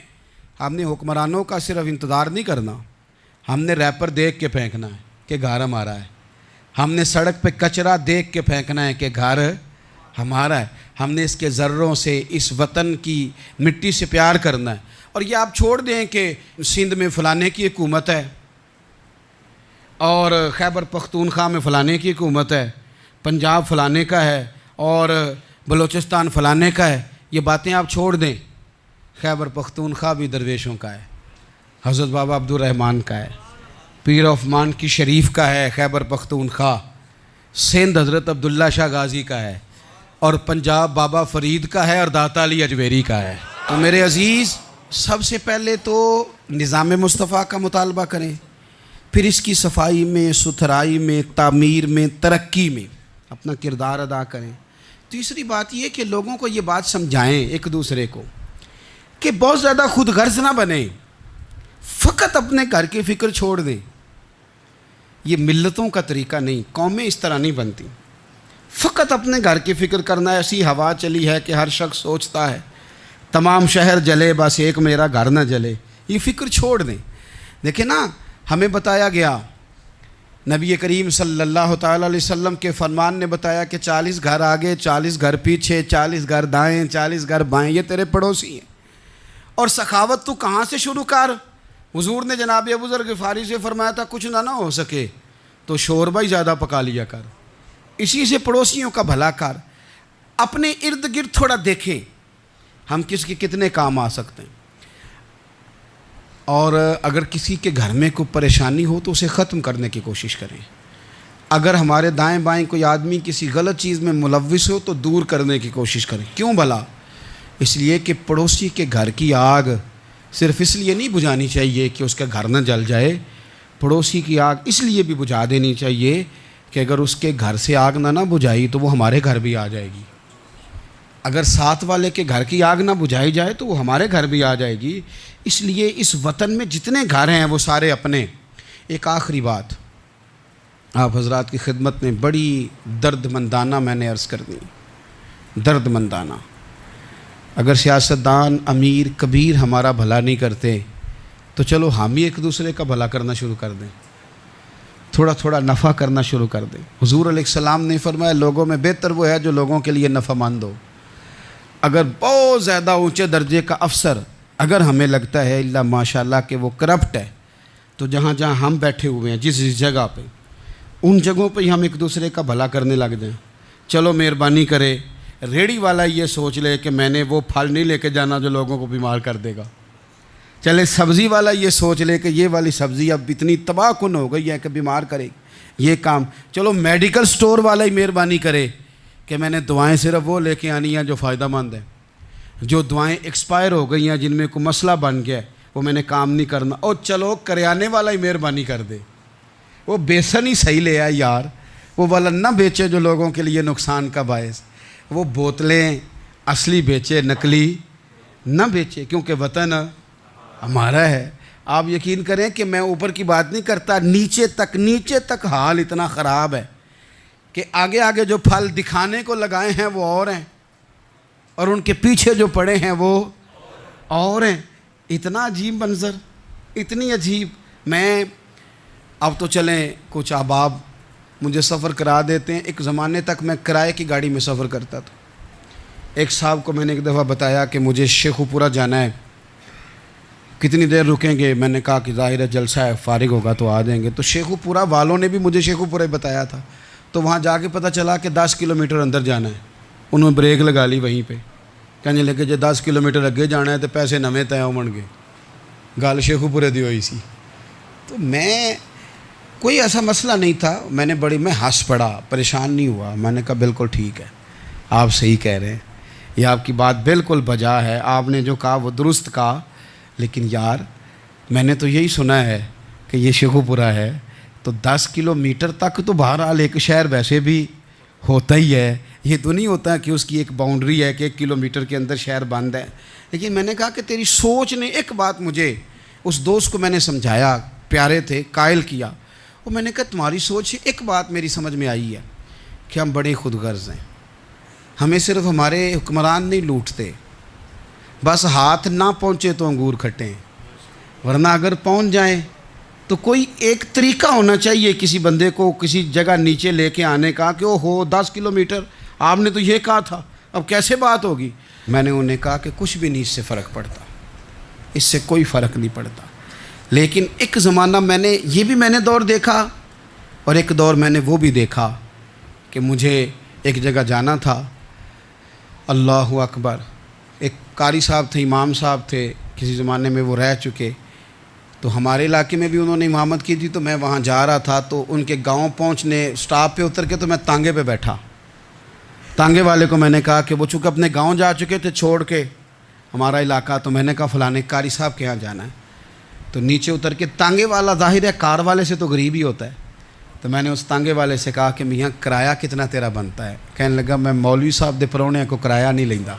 A: ہم نے حکمرانوں کا صرف انتظار نہیں کرنا، ہم نے ریپر دیکھ کے پھینکنا ہے کہ گھر ہمارا ہے، ہم نے سڑک پہ کچرا دیکھ کے پھینکنا ہے کہ گھر ہمارا ہے، ہم نے اس کے ذروں سے، اس وطن کی مٹی سے پیار کرنا ہے، اور یہ آپ چھوڑ دیں کہ سندھ میں فلانے کی حکومت ہے اور خیبر پختونخوا میں فلانے کی حکومت ہے، پنجاب فلانے کا ہے اور بلوچستان فلانے کا ہے، یہ باتیں آپ چھوڑ دیں۔ خیبر پختونخوا بھی درویشوں کا ہے، حضرت بابا عبدالرحمن کا ہے، پیر عثمان کی شریف کا ہے خیبر پختونخوا، سندھ حضرت عبداللہ شاہ غازی کا ہے، اور پنجاب بابا فرید کا ہے اور داتا علی اجمیری کا ہے۔ تو میرے عزیز، سب سے پہلے تو نظام مصطفیٰ کا مطالبہ کریں، پھر اس کی صفائی میں، ستھرائی میں، تعمیر میں، ترقی میں اپنا کردار ادا کریں۔ تیسری بات یہ کہ لوگوں کو یہ بات سمجھائیں ایک دوسرے کو کہ بہت زیادہ خود غرض نہ بنیں، فقط اپنے گھر کی فکر چھوڑ دیں۔ یہ ملتوں کا طریقہ نہیں، قومیں اس طرح نہیں بنتی۔ فقط اپنے گھر کی فکر کرنا، ایسی ہوا چلی ہے کہ ہر شخص سوچتا ہے تمام شہر جلے بس ایک میرا گھر نہ جلے۔ یہ فکر چھوڑ دیں۔ دیکھیں نا، ہمیں بتایا گیا، نبی کریم صلی اللہ تعالیٰ علیہ وسلم کے فرمان نے بتایا کہ 40 گھر آگے، 40 گھر پیچھے، 40 گھر دائیں، 40 گھر بائیں، یہ تیرے پڑوسی ہیں۔ اور سخاوت تو کہاں سے شروع کر؟ حضور نے جناب ابوذر غفاری سے فرمایا تھا کچھ نہ ہو سکے تو شوربہ ہی زیادہ پکا لیا کر، اسی سے پڑوسیوں کا بھلا کر۔ اپنے ارد گرد تھوڑا دیکھیں ہم کس کے کتنے کام آ سکتے ہیں، اور اگر کسی کے گھر میں کوئی پریشانی ہو تو اسے ختم کرنے کی کوشش کریں۔ اگر ہمارے دائیں بائیں کوئی آدمی کسی غلط چیز میں ملوث ہو تو دور کرنے کی کوشش کریں۔ کیوں بھلا؟ اس لیے کہ پڑوسی کے گھر کی آگ صرف اس لیے نہیں بجھانی چاہیے کہ اس کا گھر نہ جل جائے، پڑوسی کی آگ اس لیے بھی بجھا دینی چاہیے کہ اگر اس کے گھر سے آگ نہ بجھائی تو وہ ہمارے گھر بھی آ جائے گی۔ اگر ساتھ والے کے گھر کی آگ نہ بجھائی جائے تو وہ ہمارے گھر بھی آ جائے گی۔ اس لیے اس وطن میں جتنے گھر ہیں وہ سارے اپنے۔ ایک آخری بات آپ حضرات کی خدمت میں بڑی درد مندانہ میں نے عرض کر دی، درد مندانہ۔ اگر سیاستدان امیر کبیر ہمارا بھلا نہیں کرتے تو چلو ہم ہی ایک دوسرے کا بھلا کرنا شروع کر دیں، تھوڑا تھوڑا نفع کرنا شروع کر دیں۔ حضور علیہ السلام نے فرمایا لوگوں میں بہتر وہ ہے جو لوگوں کے لیے نفع مند ہو۔ اگر بہت زیادہ اونچے درجے کا افسر اگر ہمیں لگتا ہے اللہ ماشاءاللہ کہ وہ کرپٹ ہے، تو جہاں جہاں ہم بیٹھے ہوئے ہیں جس جگہ پہ، ان جگہوں پہ ہی ہم ایک دوسرے کا بھلا کرنے لگ جائیں۔ چلو مہربانی کرے ریڑھی والا یہ سوچ لے کہ میں نے وہ پھل نہیں لے کے جانا جو لوگوں کو بیمار کر دے گا، چلے سبزی والا یہ سوچ لے کہ یہ والی سبزی اب اتنی تباہ کن ہو گئی ہے کہ بیمار کرے گی، یہ کام۔ چلو میڈیکل سٹور والا ہی مہربانی کرے کہ میں نے دعائیں صرف وہ لے کے آنی ہیں جو فائدہ مند ہیں، جو دعائیں ایکسپائر ہو گئی ہیں جن میں کوئی مسئلہ بن گیا ہے وہ میں نے کام نہیں کرنا۔ اور چلو کریانے والا ہی مہربانی کر دے، وہ بیسن ہی صحیح لے آئے یار، وہ والا نہ بیچے جو لوگوں کے لیے نقصان کا باعث، وہ بوتلیں اصلی بیچے نقلی نہ بیچے، کیونکہ وطن ہمارا ہے۔ آپ یقین کریں کہ میں اوپر کی بات نہیں کرتا، نیچے تک حال اتنا خراب ہے کہ آگے آگے جو پھل دکھانے کو لگائے ہیں وہ اور ہیں، اور ان کے پیچھے جو پڑے ہیں وہ اور ہیں۔ اتنا عجیب منظر، اتنی عجیب۔ میں اب تو چلیں کچھ احباب مجھے سفر کرا دیتے ہیں، ایک زمانے تک میں کرائے کی گاڑی میں سفر کرتا تھا۔ ایک صاحب کو میں نے ایک دفعہ بتایا کہ مجھے شیخو پورہ جانا ہے، کتنی دیر رکیں گے؟ میں نے کہا کہ ظاہر ہے جلسہ ہے، فارغ ہوگا تو آ جائیں گے۔ تو شیخو پورہ والوں نے بھی مجھے شیخو پورہ بتایا تھا، تو وہاں جا کے پتہ چلا کہ 10 کلومیٹر اندر جانا ہے۔ انہوں نے بریک لگا لی وہیں پہ، کہنے لگے جب 10 کلومیٹر اگے جانا ہے تو پیسے نویں طے ہون گے، گل شیخو پورے دی ہوئی سی۔ تو میں کوئی ایسا مسئلہ نہیں تھا، میں ہنس پڑا، پریشان نہیں ہوا۔ میں نے کہا بالکل ٹھیک ہے، آپ صحیح کہہ رہے ہیں، یہ آپ کی بات بالکل بجا ہے، آپ نے جو کہا وہ درست کہا، لیکن یار میں نے تو یہی سنا ہے کہ یہ شیخو پورہ ہے، تو 10 کلومیٹر تک تو بہرحال ایک شہر ویسے بھی ہوتا ہی ہے، یہ تو نہیں ہوتا کہ اس کی ایک باؤنڈری ہے کہ 1 کلومیٹر کے اندر شہر بند ہے۔ لیکن میں نے کہا کہ تیری سوچ نے ایک بات مجھے، اس دوست کو میں نے سمجھایا، پیارے تھے، قائل کیا، اور میں نے کہا تمہاری سوچ سے ایک بات میری سمجھ میں آئی ہے کہ ہم بڑے خود غرض ہیں، ہمیں صرف ہمارے حکمران نہیں لوٹتے، بس ہاتھ نہ پہنچے تو انگور کھٹے ہیں، ورنہ اگر پہنچ جائیں تو کوئی ایک طریقہ ہونا چاہیے کسی بندے کو کسی جگہ نیچے لے کے آنے کا کہ وہ ہو 10 کلومیٹر، آپ نے تو یہ کہا تھا، اب کیسے بات ہوگی؟ میں نے انہیں کہا کہ کچھ بھی نہیں اس سے فرق پڑتا، اس سے کوئی فرق نہیں پڑتا. لیکن ایک زمانہ میں نے دور دیکھا، اور ایک دور میں نے وہ بھی دیکھا کہ مجھے ایک جگہ جانا تھا. اللہ اکبر. ایک قاری صاحب تھے، امام صاحب تھے، کسی زمانے میں وہ رہ چکے، تو ہمارے علاقے میں بھی انہوں نے امامت کی تھی. تو میں وہاں جا رہا تھا، تو ان کے گاؤں پہنچنے سٹاپ پہ اتر کے تو میں تانگے پہ بیٹھا. تانگے والے کو میں نے کہا کہ وہ چونکہ اپنے گاؤں جا چکے تھے چھوڑ کے ہمارا علاقہ، تو میں نے کہا فلانے قاری صاحب کے یہاں جانا ہے. تو نیچے اتر کے تانگے والا ظاہر ہے کار والے سے تو غریب ہی ہوتا ہے. تو میں نے اس تانگے والے سے کہا کہ میاں کرایہ کتنا تیرا بنتا ہے؟ کہنے لگا میں مولوی صاحب دے پرونے کو کرایہ نہیں لیندا،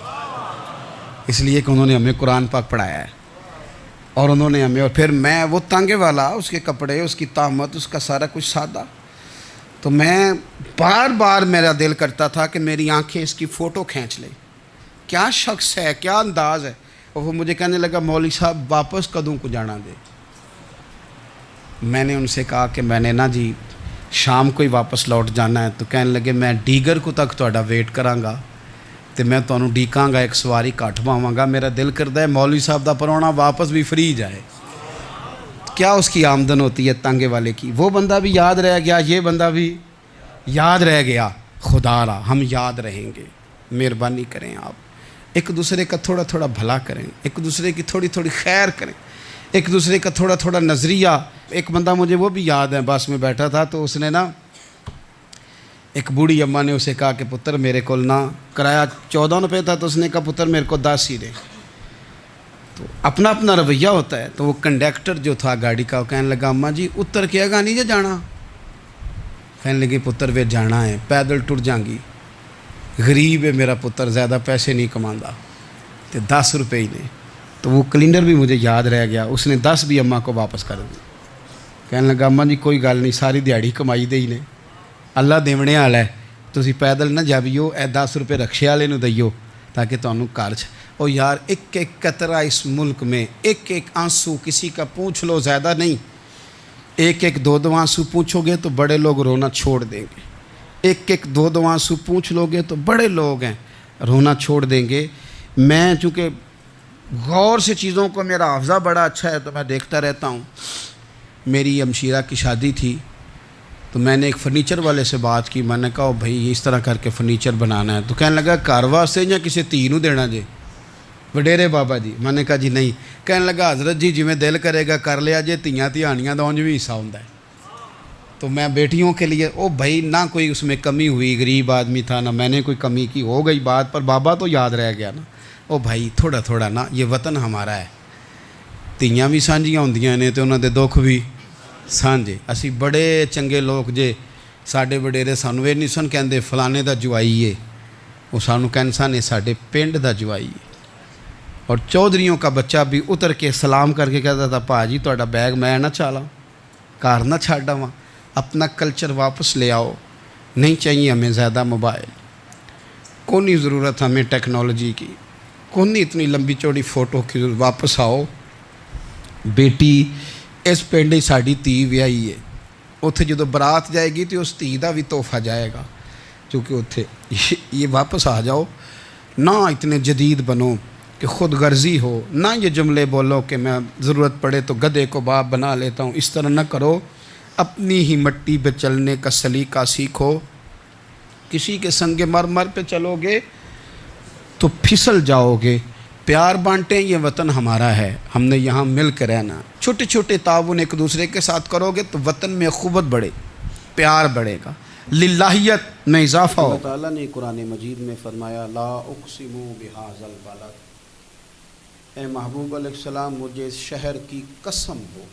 A: اس لیے کہ انہوں نے ہمیں قرآن پاک پڑھایا ہے اور انہوں نے ہمیں. اور پھر میں وہ تانگے والا، اس کے کپڑے، اس کی طامت، اس کا سارا کچھ سادہ. تو میں بار بار میرا دل کرتا تھا کہ میری آنکھیں اس کی فوٹو کھینچ لیں. کیا شخص ہے، کیا انداز ہے. اور وہ مجھے کہنے لگا مولوی صاحب واپس کدوں کو جانا دے. میں نے ان سے کہا کہ میں نے نا جی شام کو ہی واپس لوٹ جانا ہے. تو کہنے لگے میں ڈیگر کو تک تہاڈا ویٹ کراں گا تو میں تمہیں ڈیکاں گا، ایک سواری کٹ پاواں گا. میرا دل کردا ہے مولوی صاحب دا پرونا واپس بھی فری جائے. کیا اس کی آمدن ہوتی ہے تانگے والے کی. وہ بندہ بھی یاد رہ گیا، یہ بندہ بھی یاد رہ گیا. خدا را ہم یاد رہیں گے. مہربانی کریں آپ ایک دوسرے کا تھوڑا تھوڑا بھلا کریں، ایک دوسرے کی تھوڑی تھوڑی خیر کریں، ایک دوسرے کا تھوڑا تھوڑا نظریہ. ایک بندہ مجھے وہ بھی یاد ہے، بس میں بیٹھا تھا تو اس نے نا ایک بوڑھی اماں نے اسے کہا کہ پتر میرے کو نا کرایہ 14 روپے تھا، تو اس نے کہا پتر میرے کو 10 ہی دے. تو اپنا اپنا رویہ ہوتا ہے. تو وہ کنڈکٹر جو تھا گاڑی کا وہ کہنے لگا اماں جی اتر کے گا نہیں جے جانا. کہنے لگی پتر وے جانا ہے، پیدل ٹر جائیں گی، غریب ہے میرا پتر، زیادہ پیسے نہیں کماندا، تو 10 روپے ہی نے. تو وہ کلینڈر بھی مجھے یاد رہ گیا. اس نے 10 بھی اماں کو واپس کر دی. کہنے لگا اماں جی کوئی گل نہیں، ساری دیہڑی کمائی دے ہی نے، اللہ دیونے والا ہے، تسی پیدل نہ جاویو، اے 10 روپے رکشے والے نو دئیو تاکہ تانوں گھر چ. او یار ایک ایک قطرہ اس ملک میں، ایک ایک آنسو کسی کا پوچھ لو، زیادہ نہیں، ایک ایک دو دو آنسو پوچھو گے تو بڑے لوگ رونا چھوڑ دیں گے. ایک ایک دو دو آنسو پوچھ لو گے تو بڑے لوگ ہیں رونا چھوڑ دیں گے. میں چونکہ غور سے چیزوں کو، میرا حافظہ بڑا اچھا ہے تو میں دیکھتا رہتا ہوں. میری ہمشیرہ کی شادی تھی تو میں نے ایک فرنیچر والے سے بات کی. میں نے کہا بھائی اس طرح کر کے فرنیچر بنانا ہے. تو کہنے لگا گھر واسطے یا کسی تھی نو دینا جی وڈیرے بابا جی. میں نے کہا جی نہیں. کہنے لگا حضرت جی جی میں دل کرے گا کر لیا جی، تیاں تیانیاں دا اونج بھی حصہ ہوندا ہے. تو میں بیٹیوں کے لیے او بھائی نہ کوئی اس میں کمی ہوئی، غریب آدمی تھا نہ میں نے کوئی کمی کی، ہو گئی بات. پر بابا تو یاد رہ گیا نا. او بھائی تھوڑا تھوڑا نا، یہ وطن ہمارا ہے، تیاں بھی سانجیاں ہوندیاں نے تو انہاں دے دکھ بھی سانجے. اسی بڑے چنگے لوگ جے، ساڈے وڈیرے سانوں یہ نہیں سن کہندے فلانے دا جوائی ہے، وہ سانوں کہن سن ساڈے پنڈ دا جوائی ہے. اور چودھریوں کا بچہ بھی اتر کے سلام کر کے کہتا تھا پا جی تہاڈا بیگ میں نہ چالاں، کار نہ چھڈ آواں. اپنا کلچر واپس لے آؤ. نہیں چاہیے ہمیں زیادہ موبائل، کون نہیں ضرورت ہمیں ٹیکنالوجی کی، کون نہیں اتنی لمبی چوڑی فوٹو کی ضرورت. واپس آؤ. بیٹی اس پنڈ ساڈی تھی ویائی ہے، اتنے جدو برات جائے گی تو اس تھی دا بھی تحفہ جائے گا، کیونکہ اتنے یہ واپس آ جاؤ. نہ اتنے جدید بنو کہ خود غرضی ہو، نہ یہ جملے بولو کہ میں ضرورت پڑے تو گدھے کو باپ بنا لیتا ہوں. اس طرح نہ کرو. اپنی ہی مٹی پہ چلنے کا سلیقہ سیکھو. کسی کے سنگ مرمر پہ چلو گے تو پھسل جاؤ گے. پیار بانٹیں، یہ وطن ہمارا ہے، ہم نے یہاں مل کے رہنا. چھوٹے چھوٹے تعاون ایک دوسرے کے ساتھ کرو گے تو وطن میں اخوت بڑھے، پیار بڑھے گا، للہیت میں اضافہ ہو. اللہ تعالیٰ نے قرآن مجید میں فرمایا لا اقسم بہذا البلد، اے محبوب علیہ السلام مجھے اس شہر کی قسم ہو.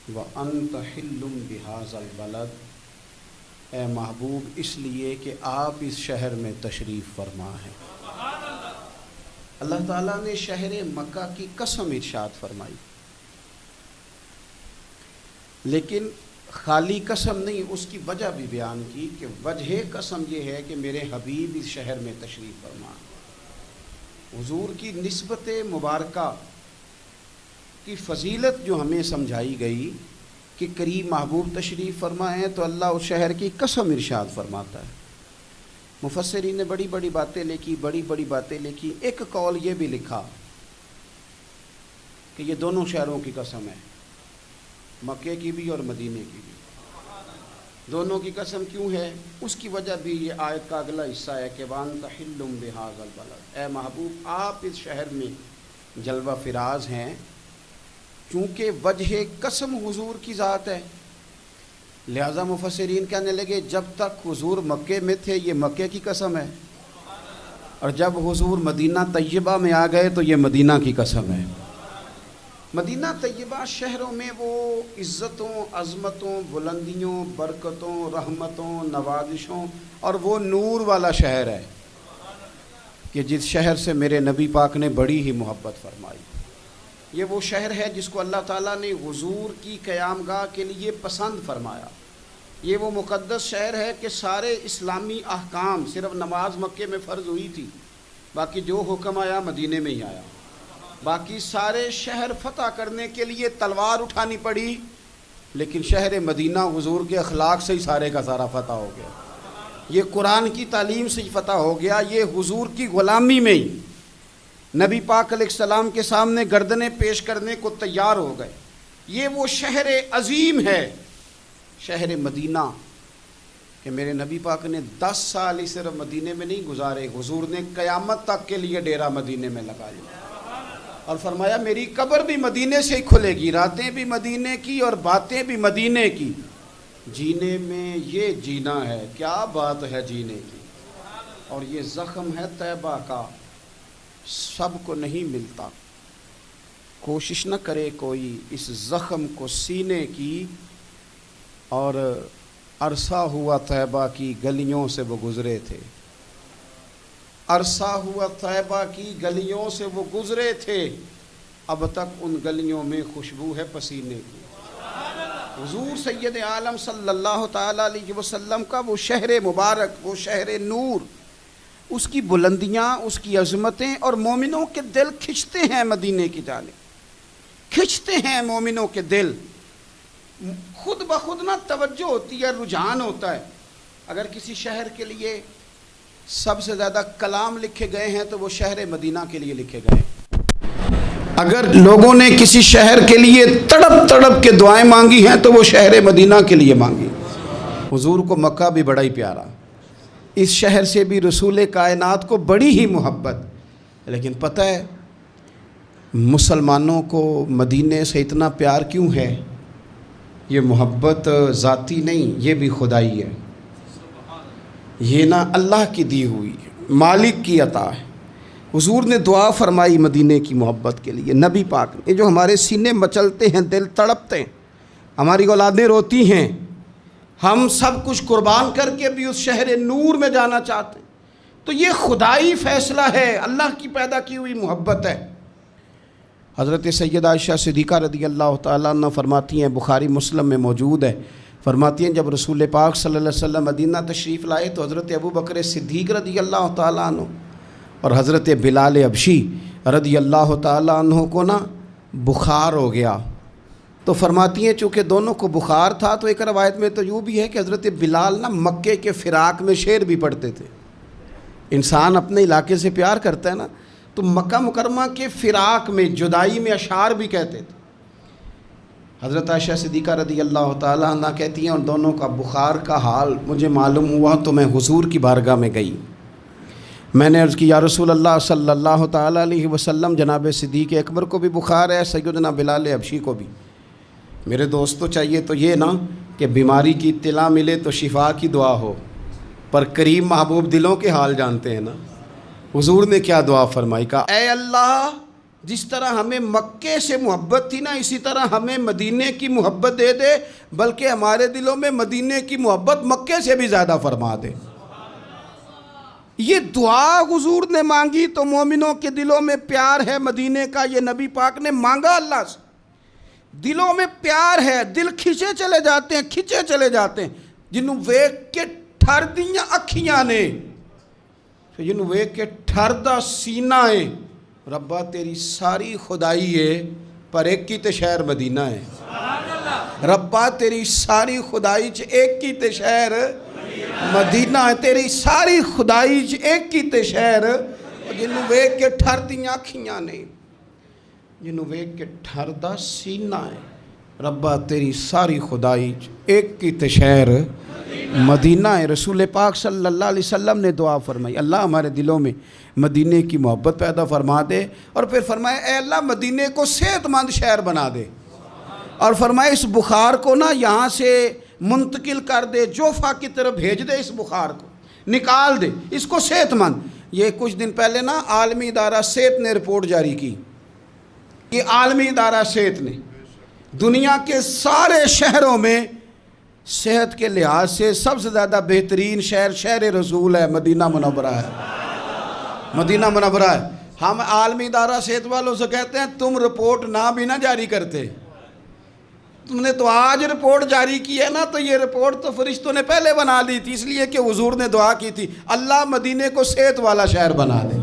A: وَأَنْتَ حِلٌّ بِهَذَا الْبَلَدِ، اے محبوب اس لیے کہ آپ اس شہر میں تشریف فرما ہیں. اللہ تعالیٰ نے شہر مکہ کی قسم ارشاد فرمائی، لیکن خالی قسم نہیں، اس کی وجہ بھی بیان کی کہ وجہ قسم یہ ہے کہ میرے حبیب اس شہر میں تشریف فرما. حضور کی نسبت مبارکہ کی فضیلت جو ہمیں سمجھائی گئی کہ قریب محبوب تشریف فرمائیں تو اللہ اس شہر کی قسم ارشاد فرماتا ہے. مفسرین نے بڑی بڑی باتیں لکھی، بڑی بڑی باتیں لکھی. ایک قول یہ بھی لکھا کہ یہ دونوں شہروں کی قسم ہے، مکے کی بھی اور مدینے کی بھی۔ دونوں کی قسم کیوں ہے؟ اس کی وجہ بھی یہ آیت کا اگلا حصہ ہے کہ وَأَنْتَ حِلٌّ بِهَٰذَا الْبَلَدِ، اے محبوب آپ اس شہر میں جلوہ فراز ہیں، چونکہ وجہ قسم حضور کی ذات ہے۔ لہذا مفسرین کہنے لگے جب تک حضور مکے میں تھے یہ مکے کی قسم ہے، اور جب حضور مدینہ طیبہ میں آ گئے تو یہ مدینہ کی قسم ہے۔ مدینہ طیبہ شہروں میں وہ عزتوں، عظمتوں، بلندیوں، برکتوں، رحمتوں، نوازشوں اور وہ نور والا شہر ہے کہ جس شہر سے میرے نبی پاک نے بڑی ہی محبت فرمائی۔ یہ وہ شہر ہے جس کو اللہ تعالیٰ نے حضور کی قیام گاہ کے لیے پسند فرمایا۔ یہ وہ مقدس شہر ہے کہ سارے اسلامی احکام، صرف نماز مکے میں فرض ہوئی تھی، باقی جو حکم آیا مدینے میں ہی آیا۔ باقی سارے شہر فتح کرنے کے لیے تلوار اٹھانی پڑی، لیکن شہر مدینہ حضور کے اخلاق سے ہی سارے کا سارا فتح ہو گیا۔ یہ قرآن کی تعلیم سے ہی فتح ہو گیا، یہ حضور کی غلامی میں ہی نبی پاک علیہ السلام کے سامنے گردنیں پیش کرنے کو تیار ہو گئے۔ یہ وہ شہر عظیم ہے، شہر مدینہ، کہ میرے نبی پاک نے 10 سال ہی صرف مدینے میں نہیں گزارے، حضور نے قیامت تک کے لیے ڈیرا مدینے میں لگایا اور فرمایا میری قبر بھی مدینے سے ہی کھلے گی، راتیں بھی مدینے کی اور باتیں بھی مدینے کی۔ جینے میں یہ جینا ہے، کیا بات ہے جینے کی، اور یہ زخم ہے طیبہ کا، سب کو نہیں ملتا۔ کوشش نہ کرے کوئی اس زخم کو سینے کی، اور عرصہ ہوا طیبہ کی گلیوں سے وہ گزرے تھے، عرصہ ہوا طیبہ کی گلیوں سے وہ گزرے تھے، اب تک ان گلیوں میں خوشبو ہے پسینے کی۔ حضور سید عالم صلی اللہ تعالیٰ علیہ وسلم کا وہ شہر مبارک، وہ شہر نور، اس کی بلندیاں، اس کی عظمتیں، اور مومنوں کے دل کھنچتے ہیں مدینے کی جانب، کھنچتے ہیں مومنوں کے دل، خود بخود نہ توجہ ہوتی ہے، رجحان ہوتا ہے۔ اگر کسی شہر کے لیے سب سے زیادہ کلام لکھے گئے ہیں تو وہ شہر مدینہ کے لیے لکھے گئے ہیں۔ اگر لوگوں نے کسی شہر کے لیے تڑپ تڑپ کے دعائیں مانگی ہیں تو وہ شہر مدینہ کے لیے مانگی۔ حضور کو مکہ بھی بڑا ہی پیارا، اس شہر سے بھی رسول کائنات کو بڑی ہی محبت، لیکن پتہ ہے مسلمانوں کو مدینے سے اتنا پیار کیوں ہے؟ یہ محبت ذاتی نہیں، یہ بھی خدائی ہے، یہ نہ اللہ کی دی ہوئی مالک کی عطا ہے۔ حضور نے دعا فرمائی مدینے کی محبت کے لیے، نبی پاک نے، جو ہمارے سینے مچلتے ہیں، دل تڑپتے ہیں، ہماری اولادیں روتی ہیں، ہم سب کچھ قربان کر کے بھی اس شہر نور میں جانا چاہتے ہیں، تو یہ خدائی فیصلہ ہے، اللہ کی پیدا کی ہوئی محبت ہے۔ حضرت سیدہ عائشہ صدیقہ رضی اللہ تعالیٰ عنہ فرماتی ہیں، بخاری مسلم میں موجود ہے، فرماتی ہیں جب رسول پاک صلی اللہ علیہ وسلم مدینہ تشریف لائے تو حضرت ابو بکر صدیق رضی اللہ تعالیٰ عنہ اور حضرت بلال حبشی رضی اللہ تعالیٰ عنہ کو نا بخار ہو گیا، تو فرماتی ہیں چونکہ دونوں کو بخار تھا تو ایک روایت میں تو یوں بھی ہے کہ حضرت بلال نا مکے کے فراق میں شعر بھی پڑھتے تھے۔ انسان اپنے علاقے سے پیار کرتا ہے نا، تو مکہ مکرمہ کے فراق میں، جدائی میں اشعار بھی کہتے تھے۔ حضرت عائشہ صدیقہ رضی اللہ تعالیٰ عنہ کہتی ہیں ان دونوں کا بخار کا حال مجھے معلوم ہوا تو میں حضور کی بارگاہ میں گئی، میں نے عرض کی یا رسول اللہ صلی اللہ تعالیٰ علیہ وسلم، جناب صدیق اکبر کو بھی بخار ہے، سیدنا بلال حبشی کو بھی، میرے دوستو چاہیے تو یہ نا کہ بیماری کی اطلاع ملے تو شفا کی دعا ہو، پر کریم محبوب دلوں کے حال جانتے ہیں نا۔ حضور نے کیا دعا فرمائی، کہا اے اللہ جس طرح ہمیں مکے سے محبت تھی نا، اسی طرح ہمیں مدینے کی محبت دے دے، بلکہ ہمارے دلوں میں مدینے کی محبت مکے سے بھی زیادہ فرما دے۔ یہ دعا حضور نے مانگی تو مومنوں کے دلوں میں پیار ہے مدینے کا، یہ نبی پاک نے مانگا اللہ سے، دلوں میں پیار ہے، دل کھچے چلے جاتے ہیں، کھچے چلے جاتے ہیں، جنہوں ویک کے ٹھر دیاں اکھیاں نے، جنہوں ویک کے ٹھر دا سینہ ہے، ربا تیری ساری خدائی ہے پر ایک کی تے شہر مدینہ ہے، ربا تیری ساری خدائی چ ایک کی تے شہر مدینہ ہے، تیری ساری خدائی چ ایک کی تے شہر، جنہوں ویک کے ٹھر دیاں اکھیاں نے۔ جنوں ویکھ کے ٹھردا سینہ ہے ربا تیری ساری خدائی ایک کی تشہر مدینہ ہے۔ رسول پاک صلی اللہ علیہ وسلم نے دعا فرمائی، اللہ ہمارے دلوں میں مدینے کی محبت پیدا فرما دے، اور پھر فرمائے اے اللہ مدینے کو صحت مند شہر بنا دے، اور فرمائے اس بخار کو نا یہاں سے منتقل کر دے، جوفا کی طرف بھیج دے، اس بخار کو نکال دے، اس کو صحت مند۔ یہ کچھ دن پہلے نا عالمی ادارہ صحت نے رپورٹ جاری کی، یہ عالمی ادارہ صحت نے دنیا کے سارے شہروں میں صحت کے لحاظ سے سب سے زیادہ بہترین شہر شہر رسول ہے، مدینہ منورہ ہے، مدینہ منورہ ہے۔ ہم عالمی ادارہ صحت والوں سے کہتے ہیں تم رپورٹ نہ بھی نہ جاری کرتے، تم نے تو آج رپورٹ جاری کی ہے نا، تو یہ رپورٹ تو فرشتوں نے پہلے بنا لی تھی، اس لیے کہ حضور نے دعا کی تھی اللہ مدینے کو صحت والا شہر بنا دے۔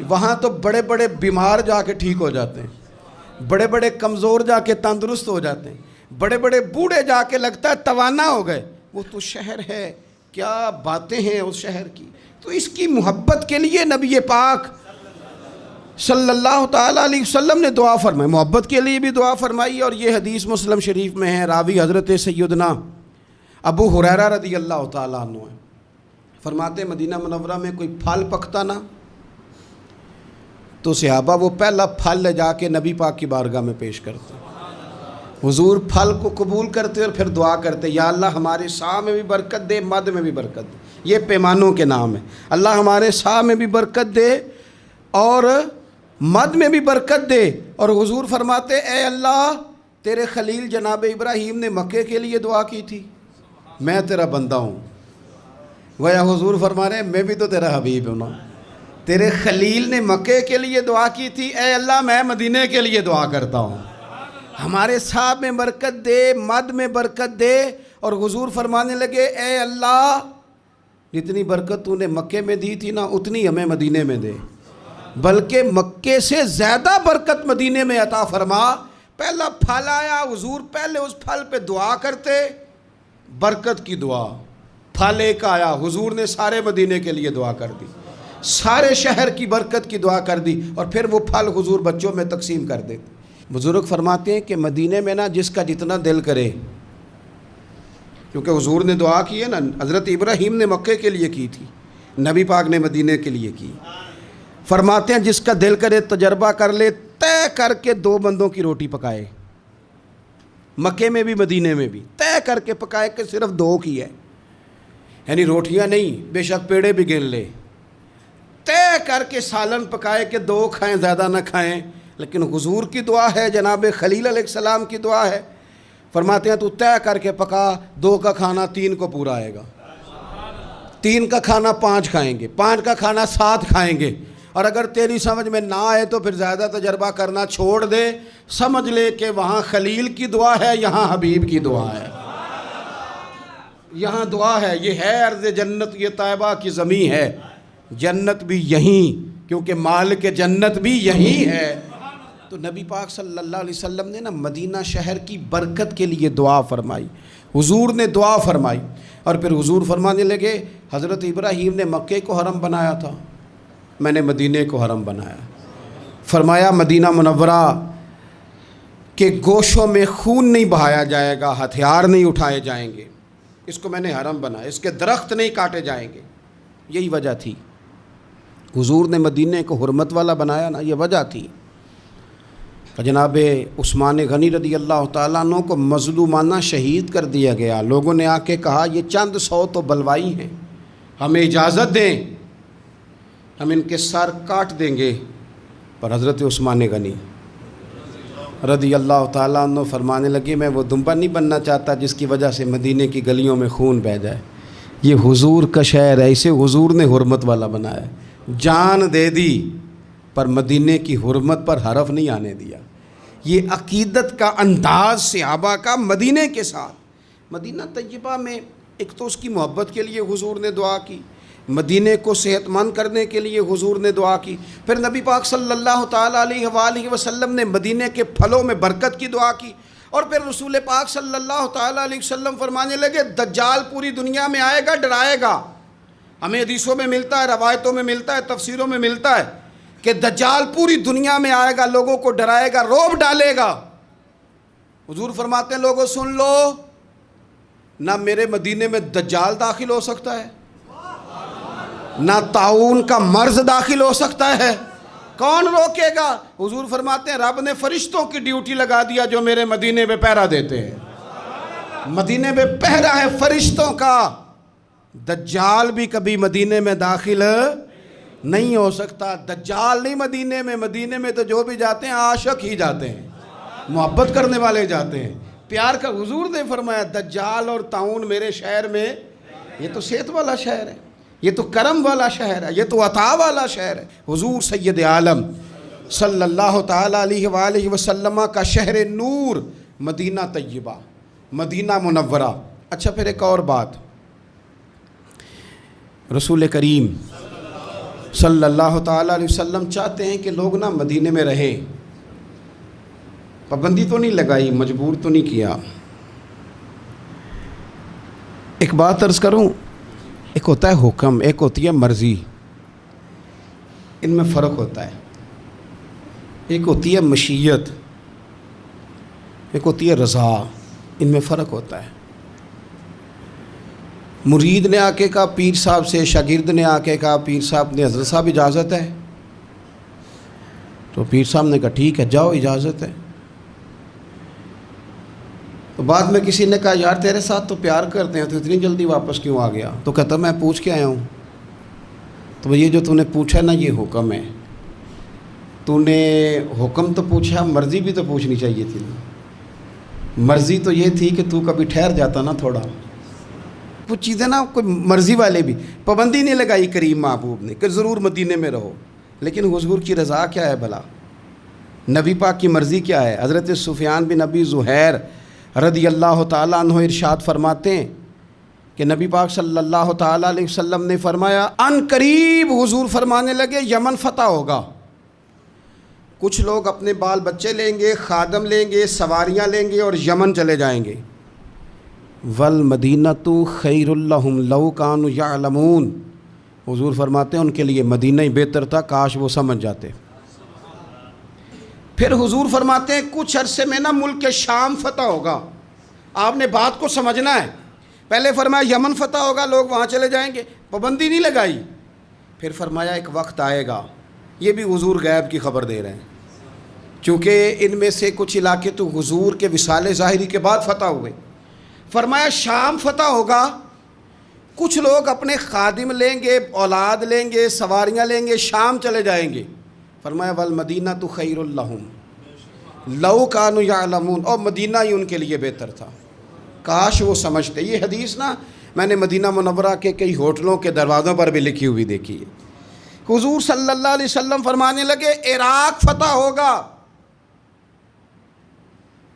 A: وہاں تو بڑے بڑے بیمار جا کے ٹھیک ہو جاتے ہیں، بڑے بڑے کمزور جا کے تندرست ہو جاتے ہیں، بڑے بڑے بوڑھے جا کے لگتا ہے توانا ہو گئے۔ وہ تو شہر ہے، کیا باتیں ہیں اس شہر کی۔ تو اس کی محبت کے لیے نبی پاک صلی اللہ تعالیٰ علیہ وسلم نے دعا فرمائی، محبت کے لیے بھی دعا فرمائی، اور یہ حدیث مسلم شریف میں ہے، راوی حضرت سیدنا ابو ہریرہ رضی اللہ تعالیٰ عنہ ہے۔ فرماتے مدینہ منورہ میں کوئی پھل پکتا نا تو صحابہ وہ پہلا پھل لے جا کے نبی پاک کی بارگاہ میں پیش کرتے، حضور پھل کو قبول کرتے اور پھر دعا کرتے یا اللہ ہمارے سا میں بھی برکت دے، مد میں بھی برکت دے۔ یہ پیمانوں کے نام ہے، اللہ ہمارے سا میں بھی برکت دے اور مد میں بھی برکت دے۔ اور حضور فرماتے اے اللہ تیرے خلیل جناب ابراہیم نے مکے کے لیے دعا کی تھی، میں تیرا بندہ ہوں، گویا حضور فرما رہے ہیں میں بھی تو تیرا حبیب ہوں نا۔ تیرے خلیل نے مکے کے لیے دعا کی تھی، اے اللہ میں مدینے کے لیے دعا کرتا ہوں، ہمارے صاحب میں برکت دے، مد میں برکت دے۔ اور حضور فرمانے لگے اے اللہ جتنی برکت تو نے مکے میں دی تھی نا اتنی ہمیں مدینے میں دے، بلکہ مکے سے زیادہ برکت مدینے میں عطا فرما۔ پہلا پھل آیا، حضور پہلے اس پھل پہ دعا کرتے، برکت کی دعا، پھل ایک آیا، حضور نے سارے مدینے کے لیے دعا کر دی، سارے شہر کی برکت کی دعا کر دی، اور پھر وہ پھل حضور بچوں میں تقسیم کر دیتے۔ بزرگ فرماتے ہیں کہ مدینے میں نا جس کا جتنا دل کرے، کیونکہ حضور نے دعا کی ہے نا، حضرت ابراہیم نے مکے کے لیے کی تھی، نبی پاک نے مدینے کے لیے کی۔ فرماتے ہیں جس کا دل کرے تجربہ کر لے، طے کر کے 2 بندوں کی روٹی پکائے، مکے میں بھی مدینے میں بھی طے کر کے پکائے کہ صرف 2 کی ہے، یعنی روٹیاں نہیں، بے شک پیڑے بھی گن لے، طے کر کے سالن پکائے کہ 2 کھائیں زیادہ نہ کھائیں۔ لیکن حضور کی دعا ہے، جناب خلیل علیہ السلام کی دعا ہے، فرماتے ہیں تو طے کر کے پکا، 2 کا کھانا 3 کو پورا آئے گا، 3 کا کھانا 5 کھائیں گے، 5 کا کھانا 7 کھائیں گے۔ اور اگر تیری سمجھ میں نہ آئے تو پھر زیادہ تجربہ کرنا چھوڑ دے، سمجھ لے کہ وہاں خلیل کی دعا ہے، یہاں حبیب کی دعا ہے، یہاں دعا ہے۔ یہ ہے ارض جنت، یہ طیبہ کی زمین ہے، جنت بھی یہیں، کیونکہ مالک جنت بھی یہیں ہے۔ تو نبی پاک صلی اللہ علیہ وسلم نے نا مدینہ شہر کی برکت کے لیے دعا فرمائی، حضور نے دعا فرمائی، اور پھر حضور فرمانے لگے حضرت ابراہیم نے مکے کو حرم بنایا تھا، میں نے مدینے کو حرم بنایا۔ فرمایا مدینہ منورہ کے گوشوں میں خون نہیں بہایا جائے گا، ہتھیار نہیں اٹھائے جائیں گے، اس کو میں نے حرم بنایا، اس کے درخت نہیں کاٹے جائیں گے۔ یہی وجہ تھی حضور نے مدینے کو حرمت والا بنایا نا، یہ وجہ تھی۔ جناب عثمان غنی رضی اللہ تعالیٰ عنہ کو مظلومانہ شہید کر دیا گیا، لوگوں نے آ کے کہا یہ چند 100 تو بلوائی ہیں، ہمیں اجازت دیں، ہم ان کے سر کاٹ دیں گے۔ پر حضرت عثمان غنی رضی اللہ تعالیٰ عنہ فرمانے لگے میں وہ دمبا نہیں بننا چاہتا جس کی وجہ سے مدینے کی گلیوں میں خون بہہ جائے، یہ حضور کا شہر ہے، اسے حضور نے حرمت والا بنایا، جان دے دی پر مدینے کی حرمت پر حرف نہیں آنے دیا۔ یہ عقیدت کا انداز صحابہ کا مدینے کے ساتھ۔ مدینہ طیبہ میں ایک تو اس کی محبت کے لیے حضور نے دعا کی، مدینے کو صحت مند کرنے کے لیے حضور نے دعا کی، پھر نبی پاک صلی اللہ تعالیٰ علیہ وآلہ وسلم نے مدینے کے پھلوں میں برکت کی دعا کی، اور پھر رسول پاک صلی اللہ تعالیٰ علیہ وسلم فرمانے لگے دجال پوری دنیا میں آئے گا، ڈرائے گا۔ ہمیں حدیثوں میں ملتا ہے، روایتوں میں ملتا ہے، تفسیروں میں ملتا ہے کہ دجال پوری دنیا میں آئے گا، لوگوں کو ڈرائے گا، رعب ڈالے گا۔ حضور فرماتے ہیں لوگوں سن لو، نہ میرے مدینے میں دجال داخل ہو سکتا ہے، نہ طاعون کا مرض داخل ہو سکتا ہے، کون روکے گا؟ حضور فرماتے ہیں رب نے فرشتوں کی ڈیوٹی لگا دیا جو میرے مدینے میں پہرا دیتے ہیں۔ مدینے میں پہرا ہے فرشتوں کا، دجال بھی کبھی مدینے میں داخل نہیں ہو سکتا۔ دجال نہیں مدینے میں تو جو بھی جاتے ہیں عاشق ہی جاتے ہیں، محبت کرنے والے جاتے ہیں، پیار کا۔ حضور نے فرمایا دجال اور طاعون میرے شہر میں، یہ تو صحت والا شہر ہے، یہ تو کرم والا شہر ہے، یہ تو عطا والا شہر ہے۔ حضور سید عالم صلی اللہ تعالیٰ علیہ وآلہ وسلم کا شہر نور مدینہ طیبہ، مدینہ منورہ۔ اچھا پھر ایک اور بات، رسول کریم صلی اللہ تعالیٰ علیہ وسلم چاہتے ہیں کہ لوگ نا مدینے میں رہیں، پابندی تو نہیں لگائی، مجبور تو نہیں کیا۔ ایک بات عرض کروں، ایک ہوتا ہے حکم، ایک ہوتی ہے مرضی، ان میں فرق ہوتا ہے۔ ایک ہوتی ہے مشیت، ایک ہوتی ہے رضا، ان میں فرق ہوتا ہے۔ مرید نے آ کے کہا پیر صاحب سے، شاگرد نے آ کے کہا پیر صاحب نے حضرت صاحب اجازت ہے، تو پیر صاحب نے کہا ٹھیک ہے جاؤ اجازت ہے۔ تو بعد میں کسی نے کہا یار تیرے ساتھ تو پیار کرتے ہیں تو اتنی جلدی واپس کیوں آ گیا؟ تو کہتا میں پوچھ کے آیا ہوں۔ تو یہ جو تو نے پوچھا نا یہ حکم ہے، تو نے حکم تو پوچھا، مرضی بھی تو پوچھنی چاہیے تھی نا۔ مرضی تو یہ تھی کہ تو کبھی ٹھہر جاتا نا تھوڑا، کچھ چیزیں نا کوئی مرضی والے بھی، پابندی نہیں لگائی کریم محبوب نے کہ ضرور مدینے میں رہو، لیکن حضور کی رضا کیا ہے بھلا؟ نبی پاک کی مرضی کیا ہے؟ حضرت سفیان بن ابی زہیر رضی اللہ تعالیٰ عنہ ارشاد فرماتے ہیں کہ نبی پاک صلی اللہ تعالیٰ علیہ وسلم نے فرمایا ان قریب، حضور فرمانے لگے یمن فتح ہوگا، کچھ لوگ اپنے بال بچے لیں گے، خادم لیں گے، سواریاں لیں گے اور یمن چلے جائیں گے۔ والمدینۃ خیر لہم لو کانوا یعلمون، حضور فرماتے ہیں ان کے لیے مدینہ ہی بہتر تھا، کاش وہ سمجھ جاتے۔ پھر حضور فرماتے ہیں کچھ عرصے میں نا ملک شام فتح ہوگا، آپ نے بات کو سمجھنا ہے۔ پہلے فرمایا یمن فتح ہوگا، لوگ وہاں چلے جائیں گے، پابندی نہیں لگائی۔ پھر فرمایا ایک وقت آئے گا، یہ بھی حضور غیب کی خبر دے رہے ہیں، چونکہ ان میں سے کچھ علاقے تو حضور کے وصال ظاہری کے بعد فتح ہوئے۔ فرمایا شام فتح ہوگا، کچھ لوگ اپنے خادم لیں گے، اولاد لیں گے، سواریاں لیں گے، شام چلے جائیں گے۔ فرمایا والمدینۃ خیر لہم لو کانوا یعلمون، اور مدینہ ہی ان کے لیے بہتر تھا، کاش وہ سمجھتے۔ یہ حدیث نا میں نے مدینہ منورہ کے کئی ہوٹلوں کے دروازوں پر بھی لکھی ہوئی دیکھی ہے۔ حضور صلی اللہ علیہ وسلم فرمانے لگے عراق فتح ہوگا،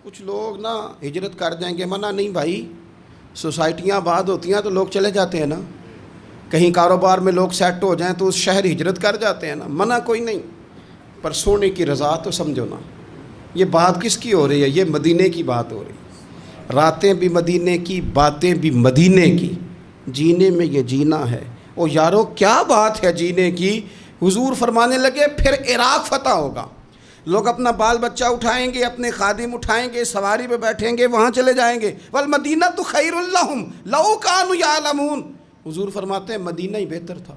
A: کچھ لوگ نا ہجرت کر جائیں گے، منع نہیں بھائی، سوسائٹیاں آباد ہوتی ہیں تو لوگ چلے جاتے ہیں نا، کہیں کاروبار میں لوگ سیٹ ہو جائیں تو اس شہر ہجرت کر جاتے ہیں نا، منع کوئی نہیں، پر سونے کی رضا تو سمجھو نا۔ یہ بات کس کی ہو رہی ہے؟ یہ مدینے کی بات ہو رہی ہے، راتیں بھی مدینے کی، باتیں بھی مدینے کی، جینے میں یہ جینا ہے۔ او یارو کیا بات ہے جینے کی؟ حضور فرمانے لگے پھر عراق فتح ہوگا، لوگ اپنا بال بچہ اٹھائیں گے، اپنے خادم اٹھائیں گے، سواری پہ بیٹھیں گے، وہاں چلے جائیں گے۔ والمدینۃ خیر لہم لو کانوا یعلمون، حضور فرماتے ہیں مدینہ ہی بہتر تھا۔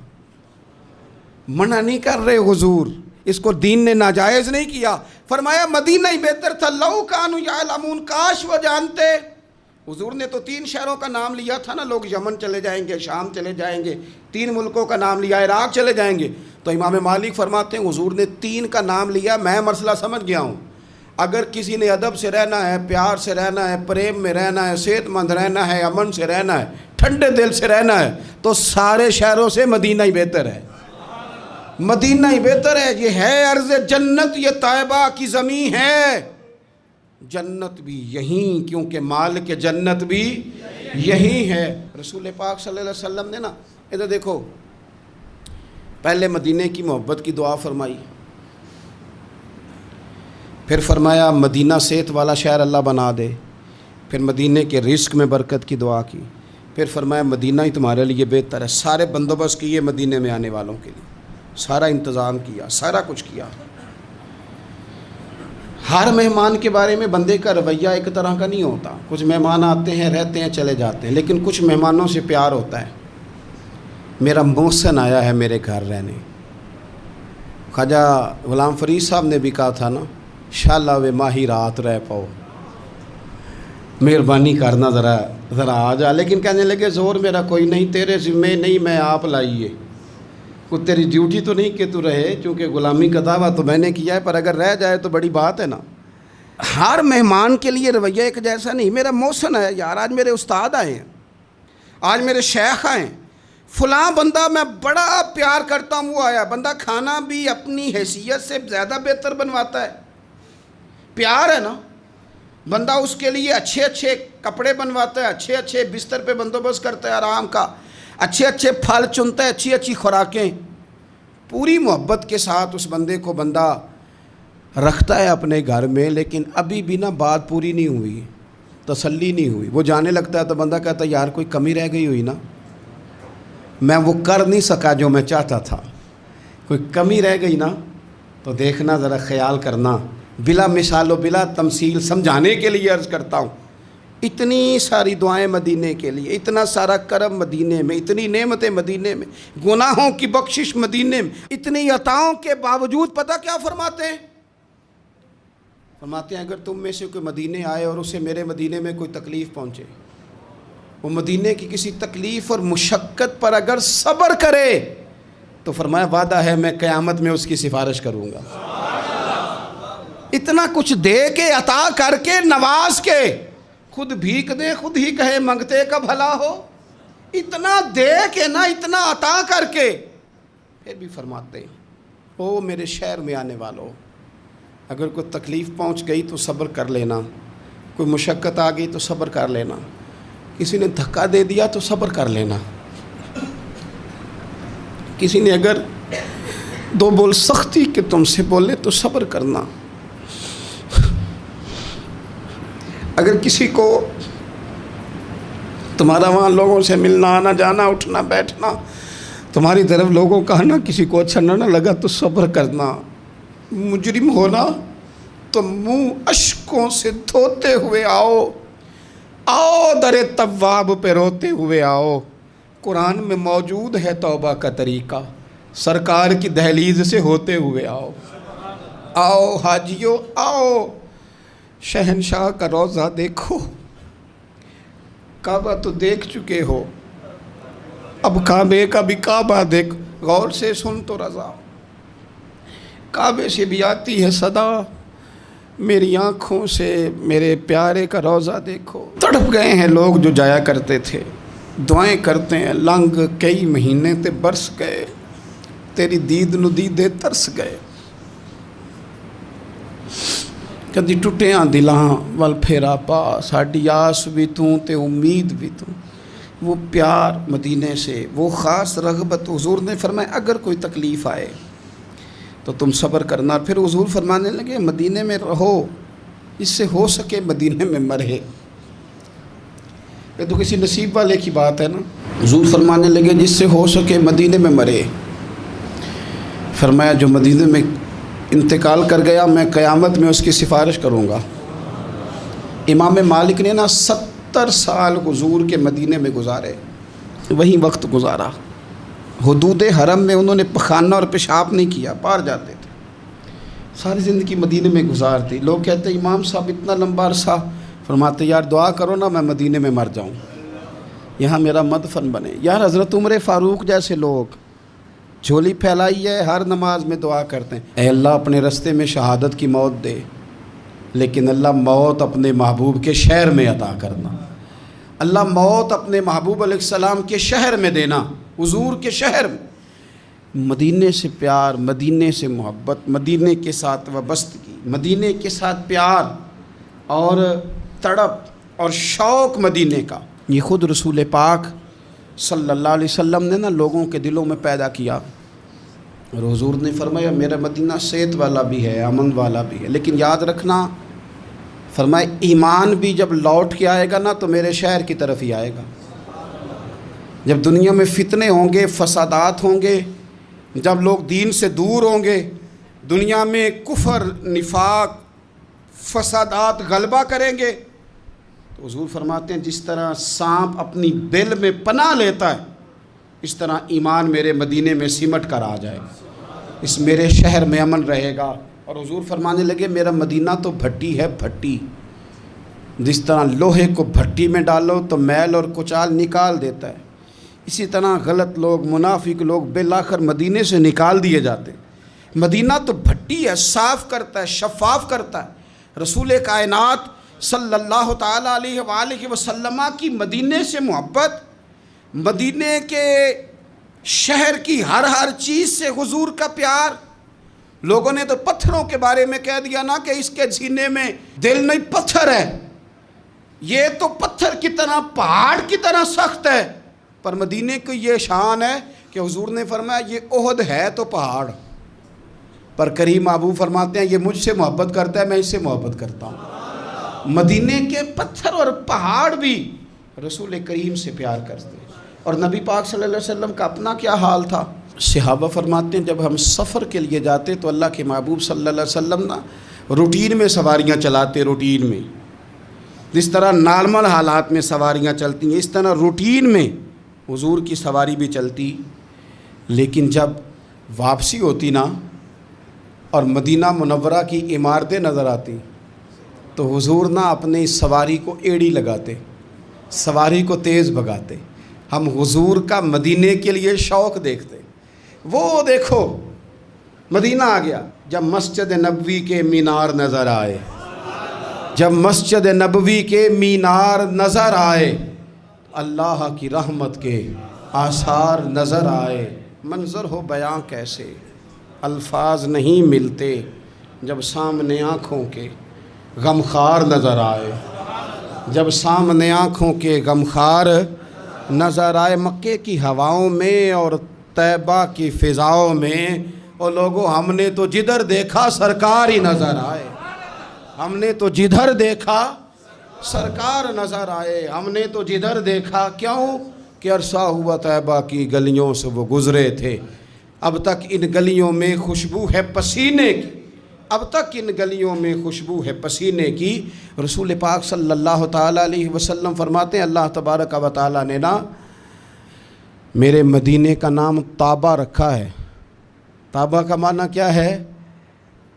A: منع نہیں کر رہے حضور، اس کو دین نے ناجائز نہیں کیا، فرمایا مدینہ ہی بہتر تھا لو کانوا یعلمون، کاش وہ جانتے۔ حضور نے تو 3 شہروں کا نام لیا تھا نا، لوگ یمن چلے جائیں گے، شام چلے جائیں گے، 3 ملکوں کا نام لیا، عراق چلے جائیں گے۔ تو امام مالک فرماتے ہیں حضور نے 3 کا نام لیا، میں مسئلہ سمجھ گیا ہوں، اگر کسی نے ادب سے رہنا ہے، پیار سے رہنا ہے، پریم میں رہنا ہے، صحت مند رہنا ہے، امن سے رہنا ہے، ٹھنڈے دل سے رہنا ہے، تو سارے شہروں سے مدینہ ہی بہتر ہے، مدینہ ہی بہتر ہے۔ یہ ہے ارض جنت، یہ طیبہ کی زمین ہے، جنت بھی یہیں، کیونکہ مالک جنت بھی یہیں ہے۔ رسول پاک صلی اللہ علیہ وسلم نے نا ادھر دیکھو، پہلے مدینے کی محبت کی دعا فرمائی، پھر فرمایا مدینہ صحت والا شہر اللہ بنا دے، پھر مدینے کے رزق میں برکت کی دعا کی، پھر فرمایا مدینہ ہی تمہارے لیے بہتر ہے، سارے بندوبست کیے مدینے میں آنے والوں کے لیے۔ سارا انتظام کیا، سارا کچھ کیا۔ ہر مہمان کے بارے میں بندے کا رویہ ایک طرح کا نہیں ہوتا۔ کچھ مہمان آتے ہیں، رہتے ہیں، چلے جاتے ہیں، لیکن کچھ مہمانوں سے پیار ہوتا ہے۔ میرا محسن آیا ہے میرے گھر رہنے، خواجہ غلام فرید صاحب نے بھی کہا تھا نا، شالا وے ماہی رات رہ پاؤ، مہربانی کرنا ذرا آ جا، لیکن کہنے لگے زور میرا کوئی نہیں، تیرے ذمے نہیں، میں آپ لائیے، کوئی تیری ڈیوٹی تو نہیں کہ تو رہے، چونکہ غلامی کا دعویٰ تو میں نے کیا ہے، پر اگر رہ جائے تو بڑی بات ہے نا۔ ہر مہمان کے لیے رویہ ایک جیسا نہیں۔ میرا محسن ہے یار، آج میرے استاد آئے ہیں، آج میرے شیخ آئے ہیں، فلاں بندہ میں بڑا پیار کرتا ہوں وہ آیا، بندہ کھانا بھی اپنی حیثیت سے زیادہ بہتر بنواتا ہے، پیار ہے نا، بندہ اس کے لیے اچھے اچھے کپڑے بنواتا ہے، اچھے اچھے بستر پہ بندوبست کرتا ہے آرام کا، اچھے اچھے پھل چنتا ہے، اچھی اچھی خوراکیں، پوری محبت کے ساتھ اس بندے کو بندہ رکھتا ہے اپنے گھر میں، لیکن ابھی بھی نا بات پوری نہیں ہوئی، تسلی نہیں ہوئی، وہ جانے لگتا ہے تو بندہ کہتا ہے یار کوئی کمی رہ گئی ہوئی نا، میں وہ کر نہیں سکا جو میں چاہتا تھا، کوئی کمی رہ گئی نا، تو دیکھنا ذرا خیال کرنا۔ بلا مثال و بلا تمثیل سمجھانے کے لیے عرض کرتا ہوں، اتنی ساری دعائیں مدینے کے لیے، اتنا سارا کرم مدینے میں، اتنی نعمتیں مدینے میں، گناہوں کی بخشش مدینے میں، اتنی عطاؤں کے باوجود پتہ کیا فرماتے ہیں؟ فرماتے ہیں اگر تم میں سے کوئی مدینے آئے اور اسے میرے مدینے میں کوئی تکلیف پہنچے، وہ مدینے کی کسی تکلیف اور مشقت پر اگر صبر کرے تو فرمایا وعدہ ہے میں قیامت میں اس کی سفارش کروں گا۔ اتنا کچھ دے کے، عطا کر کے، نواز کے، خود بھیک دے خود ہی کہے منگتے کا بھلا ہو، اتنا دے کے نا، اتنا عطا کر کے، پھر بھی فرماتے ہیں او میرے شہر میں آنے والوں، اگر کوئی تکلیف پہنچ گئی تو صبر کر لینا، کوئی مشقت آ گئی تو صبر کر لینا، کسی نے دھکا دے دیا تو صبر کر لینا، کسی نے اگر دو بول سختی کہ تم سے بولے تو صبر کرنا، اگر کسی کو تمہارا وہاں لوگوں سے ملنا آنا جانا اٹھنا بیٹھنا تمہاری طرف لوگوں کا آنا کسی کو اچھا نہ لگا تو صبر کرنا، مجرم ہونا تو منہ اشکوں سے دھوتے ہوئے آؤ، آؤ در تواب پہ روتے ہوئے آؤ، قرآن میں موجود ہے توبہ کا طریقہ، سرکار کی دہلیز سے ہوتے ہوئے آؤ، آؤ حاجیو آؤ، شہنشاہ کا روضہ دیکھو، کعبہ تو دیکھ چکے ہو، اب کعبے کا بھی کعبہ دیکھ، غور سے سن تو رضا، کعبے سے بھی آتی ہے صدا، میری آنکھوں سے میرے پیارے کا روضہ دیکھو۔ تڑپ گئے ہیں لوگ جو جایا کرتے تھے، دعائیں کرتے ہیں لنگ کئی مہینے تے برس گئے، تیری دید نو دیدے ترس گئے، کدی ٹوٹیاں دلاں ول پھیرا پا، ساڈی آس بھی توں تے امید بھی توں، وہ پیار مدینے سے، وہ خاص رغبت۔ حضور نے فرمایا اگر کوئی تکلیف آئے تو تم صبر کرنا، پھر حضور فرمانے لگے مدینے میں رہو، جس سے ہو سکے مدینے میں مرے، یہ تو کسی نصیب والے کی بات ہے نا۔ حضور فرمانے لگے جس سے ہو سکے مدینے میں مرے، فرمایا جو مدینے میں انتقال کر گیا میں قیامت میں اس کی سفارش کروں گا۔ امام مالک نے نا 70 سال حضور کے مدینے میں گزارے، وہیں وقت گزارا، حدود حرم میں انہوں نے پخانہ اور پیشاب نہیں کیا، پار جاتے تھے، ساری زندگی مدینے میں گزارتی۔ لوگ کہتے ہیں امام صاحب اتنا لمبا عرصہ، فرماتے یار دعا کرو نا میں مدینے میں مر جاؤں، یہاں میرا مدفن بنے۔ یار حضرت عمر فاروق جیسے لوگ جھولی پھیلائی ہے، ہر نماز میں دعا کرتے ہیں اے اللہ اپنے رستے میں شہادت کی موت دے، لیکن اللہ موت اپنے محبوب کے شہر میں عطا کرنا، اللہ موت اپنے محبوب علیہ السلام کے شہر میں دینا، حضور کے شہر میں۔ مدینے سے پیار، مدینے سے محبت، مدینے کے ساتھ وابستگی، مدینے کے ساتھ پیار اور تڑپ اور شوق مدینے کا، یہ خود رسول پاک صلی اللہ علیہ وسلم نے نا لوگوں کے دلوں میں پیدا کیا، اور حضور نے فرمایا میرا مدینہ صحت والا بھی ہے، امن والا بھی ہے، لیکن یاد رکھنا فرمایا ایمان بھی جب لوٹ کے آئے گا نا تو میرے شہر کی طرف ہی آئے گا۔ جب دنیا میں فتنے ہوں گے، فسادات ہوں گے، جب لوگ دین سے دور ہوں گے، دنیا میں کفر، نفاق، فسادات غلبہ کریں گے، تو حضور فرماتے ہیں جس طرح سانپ اپنی بل میں پناہ لیتا ہے، اس طرح ایمان میرے مدینے میں سمٹ کر آ جائے، اس میرے شہر میں امن رہے گا۔ اور حضور فرمانے لگے میرا مدینہ تو بھٹی ہے، بھٹی، جس طرح لوہے کو بھٹی میں ڈالو تو میل اور کچال نکال دیتا ہے، اسی طرح غلط لوگ، منافق لوگ بالآخر مدینے سے نکال دیے جاتے ہیں۔ مدینہ تو بھٹی ہے، صاف کرتا ہے، شفاف کرتا ہے۔ رسول کائنات صلی اللہ تعالیٰ علیہ وآلہ وسلم کی مدینے سے محبت، مدینے کے شہر کی ہر چیز سے حضور کا پیار۔ لوگوں نے تو پتھروں کے بارے میں کہہ دیا نا کہ اس کے سینے میں دل نہیں، پتھر ہے، یہ تو پتھر کی طرح، پہاڑ کی طرح سخت ہے۔ پر مدینے کی یہ شان ہے کہ حضور نے فرمایا یہ احد ہے تو پہاڑ، پر کریم ابو فرماتے ہیں یہ مجھ سے محبت کرتا ہے، میں اس سے محبت کرتا ہوں۔ مدینے کے پتھر اور پہاڑ بھی رسول کریم سے پیار کرتے ہیں۔ اور نبی پاک صلی اللہ علیہ وسلم کا اپنا کیا حال تھا؟ صحابہ فرماتے ہیں جب ہم سفر کے لیے جاتے تو اللہ کے محبوب صلی اللہ علیہ وسلم نا روٹین میں سواریاں چلاتے، روٹین میں، جس طرح نارمل حالات میں سواریاں چلتی ہیں اس طرح روٹین میں حضور کی سواری بھی چلتی۔ لیکن جب واپسی ہوتی نا اور مدینہ منورہ کی عمارتیں نظر آتی تو حضور نا اپنے اس سواری کو ایڑی لگاتے، سواری کو تیز بھگاتے۔ ہم حضور کا مدینے کے لیے شوق دیکھتے۔ وہ دیکھو مدینہ آ گیا، جب مسجد نبوی کے مینار نظر آئے، جب مسجد نبوی کے مینار نظر آئے، اللہ کی رحمت کے آثار نظر آئے، منظر ہو بیاں کیسے، الفاظ نہیں ملتے جب سامنے آنکھوں کے غمخوار نظر آئے، جب سامنے آنکھوں کے غمخوار نظر آئے۔ مکے کی ہواؤں میں اور طیبہ کی فضاؤں میں، اور لوگوں ہم نے تو جدھر دیکھا سرکار ہی نظر آئے، ہم نے تو جدھر دیکھا سرکار نظر آئے، ہم نے تو جدھر دیکھا، کیوں کہ عرصہ ہوا طیبہ کی گلیوں سے وہ گزرے تھے، اب تک ان گلیوں میں خوشبو ہے پسینے کی، اب تک ان گلیوں میں خوشبو ہے پسینے کی۔ رسول پاک صلی اللہ تعالیٰ علیہ وسلم فرماتے ہیں اللہ تبارک و تعالیٰ نے نا میرے مدینے کا نام طابہ رکھا ہے۔ طابہ کا معنی کیا ہے؟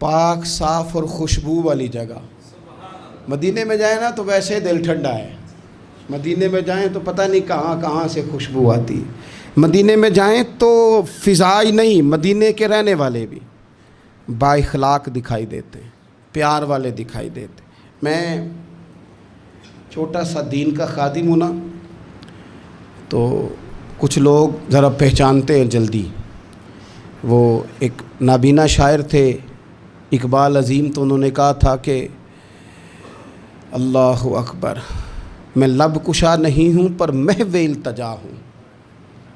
A: پاک، صاف اور خوشبو والی جگہ۔ مدینے میں جائیں نا تو ویسے دل ٹھنڈا ہے، مدینے میں جائیں تو پتہ نہیں کہاں کہاں سے خوشبو آتی، مدینے میں جائیں تو فضائی نہیں، مدینے کے رہنے والے بھی با اخلاق دکھائی دیتے، پیار والے دکھائی دیتے۔ میں چھوٹا سا دین کا خادم ہوں نا، تو کچھ لوگ ذرا پہچانتے ہیں جلدی۔ وہ ایک نابینا شاعر تھے اقبال عظیم، تو انہوں نے کہا تھا کہ اللہ اکبر، میں لب کشا نہیں ہوں پر محو التجا ہوں۔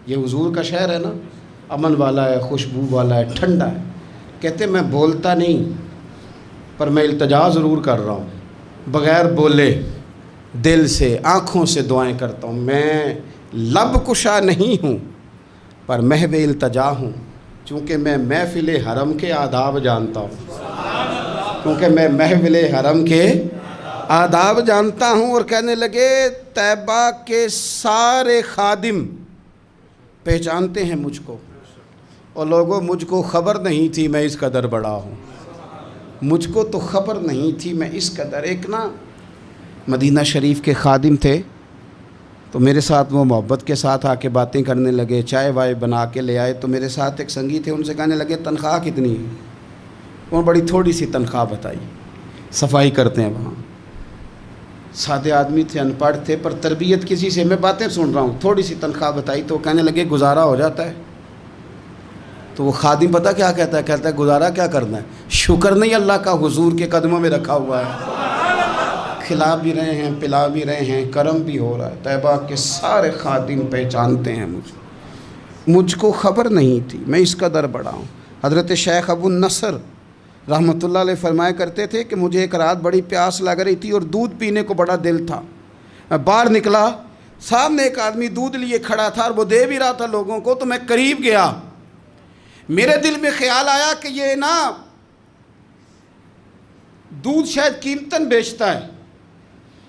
A: یہ حضور کا شعر ہے نا، امن والا ہے، خوشبو والا ہے، ٹھنڈا ہے۔ کہتے میں بولتا نہیں پر میں التجا ضرور کر رہا ہوں، بغیر بولے دل سے، آنکھوں سے دعائیں کرتا ہوں۔ میں لب کشا نہیں ہوں پر محو التجا ہوں، چونکہ میں محفل حرم کے آداب جانتا ہوں، کیونکہ میں محفل حرم کے آداب جانتا ہوں۔ اور کہنے لگے طیبہ کے سارے خادم پہچانتے ہیں مجھ کو، اور لوگوں مجھ کو خبر نہیں تھی میں اس قدر بڑا ہوں، مجھ کو تو خبر نہیں تھی میں اس قدر۔ ایک نا مدینہ شریف کے خادم تھے، تو میرے ساتھ وہ محبت کے ساتھ آ کے باتیں کرنے لگے، چائے وائے بنا کے لے آئے۔ تو میرے ساتھ ایک سنگی تھے، ان سے کہنے لگے تنخواہ کتنی ہے؟ وہ بڑی تھوڑی سی تنخواہ بتائی، صفائی کرتے ہیں وہاں، سادے آدمی تھے، ان پڑھ تھے، پر تربیت کسی سے، میں باتیں سن رہا ہوں، تھوڑی سی تنخواہ بتائی تو کہنے لگے گزارا ہو جاتا ہے۔ تو وہ خادم پتہ کیا کہتا ہے؟ کہتا ہے گزارا کیا کرنا ہے، شکر نہیں اللہ کا حضور کے قدموں میں رکھا ہوا ہے، کھلا بھی رہے ہیں، پلا بھی رہے ہیں، کرم بھی ہو رہا ہے۔ طیبہ کے سارے خادم پہچانتے ہیں مجھ کو خبر نہیں تھی میں اس قدر بڑا ہوں۔ حضرت شیخ ابو النصر رحمۃ اللہ علیہ فرمایا کرتے تھے کہ مجھے ایک رات بڑی پیاس لگ رہی تھی اور دودھ پینے کو بڑا دل تھا، میں باہر نکلا، سامنے ایک آدمی دودھ لیے کھڑا تھا اور وہ دے بھی رہا تھا لوگوں کو، تو میں قریب گیا، میرے دل میں خیال آیا کہ یہ نا دودھ شاید قیمتاً بیچتا ہے،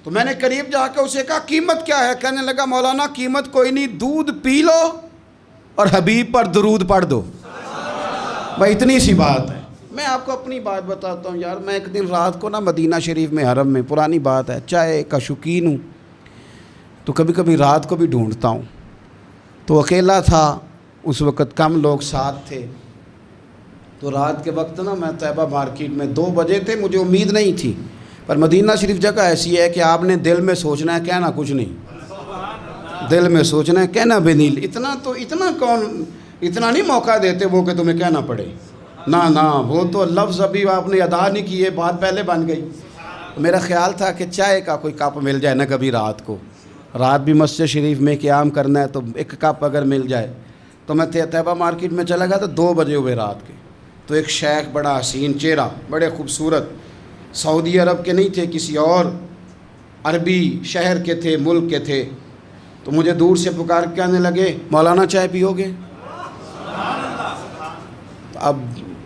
A: تو میں نے قریب جا کے اسے کہا قیمت کیا ہے؟ کہنے لگا مولانا قیمت کوئی نہیں، دودھ پی لو اور حبیب پر درود پڑھ دو، بھائی اتنی سی بات ہے۔ میں آپ کو اپنی بات بتاتا ہوں یار، میں ایک دن رات کو نا مدینہ شریف میں حرم میں، پرانی بات ہے، چائے کا شوقین ہوں تو کبھی کبھی رات کو بھی ڈھونڈتا ہوں، تو اکیلا تھا اس وقت، کم لوگ ساتھ تھے، تو رات کے وقت نا میں طیبہ مارکیٹ میں 2 بجے تھے، مجھے امید نہیں تھی، پر مدینہ شریف جگہ ایسی ہے کہ آپ نے دل میں سوچنا ہے، کہنا کچھ نہیں، دل میں سوچنا ہے کہنا بھی نہیں، اتنا نہیں موقع دیتے وہ کہ تمہیں کہنا پڑے، نہ وہ تو لفظ ابھی آپ نے ادا نہیں کیے، بات پہلے بن گئی۔ میرا خیال تھا کہ چائے کا کوئی کپ مل جائے نا کبھی رات کو، رات بھی مسجد شریف میں قیام کرنا ہے تو ایک کپ اگر مل جائے، تو میں طیبہ مارکیٹ میں چلا گیا تو 2 بجے ہوئے رات کے، تو ایک شیخ بڑا حسین چہرہ، بڑے خوبصورت، سعودی عرب کے نہیں تھے، کسی اور عربی شہر کے تھے، ملک کے تھے، تو مجھے دور سے پکار کے کہنے لگے مولانا چائے پیو گے؟ اب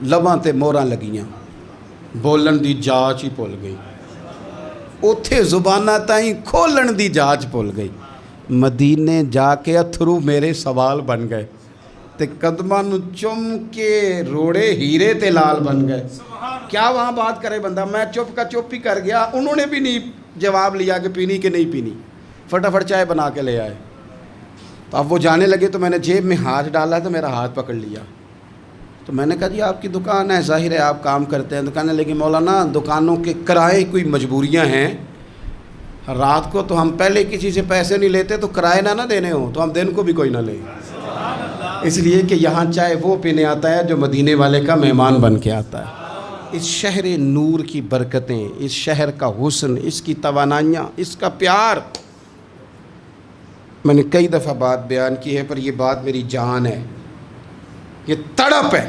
A: لباں تے موراں لگیاں، بولن دی جاچ ہی بھول گئی، اوتھے زباناں تائیں کھولن دی جاچ بھول گئی، مدینے جا کے اتھرو میرے سوال بن گئے، تے قدماں نو چم کے روڑے ہیرے تے لال بن گئے۔ کیا وہاں بات کرے بندہ، میں چپ کا چپ ہی کر گیا، انہوں نے بھی نہیں جواب لیا کہ پینی کہ نہیں پینی، فٹافٹ چائے بنا کے لے آئے۔ تو اب وہ جانے لگے تو میں نے جیب میں ہاتھ ڈالا تو میرا ہاتھ پکڑ لیا، تو میں نے کہا جی آپ کی دکان ہے، ظاہر ہے آپ کام کرتے ہیں، تو کہنے لگے مولانا دکانوں کے کرائے کوئی مجبوریاں ہیں، رات کو تو ہم پہلے کسی سے پیسے نہیں لیتے، تو کرائے نہ دینے ہوں تو ہم دن کو بھی کوئی نہ لیں، اس لیے کہ یہاں چائے وہ پینے آتا ہے جو مدینے والے کا مہمان بن کے آتا ہے۔ اس شہر نور کی برکتیں، اس شہر کا حسن، اس کی توانائیاں، اس کا پیار، میں نے کئی دفعہ بات بیان کی ہے، پر یہ بات میری جان ہے، یہ تڑپ ہے۔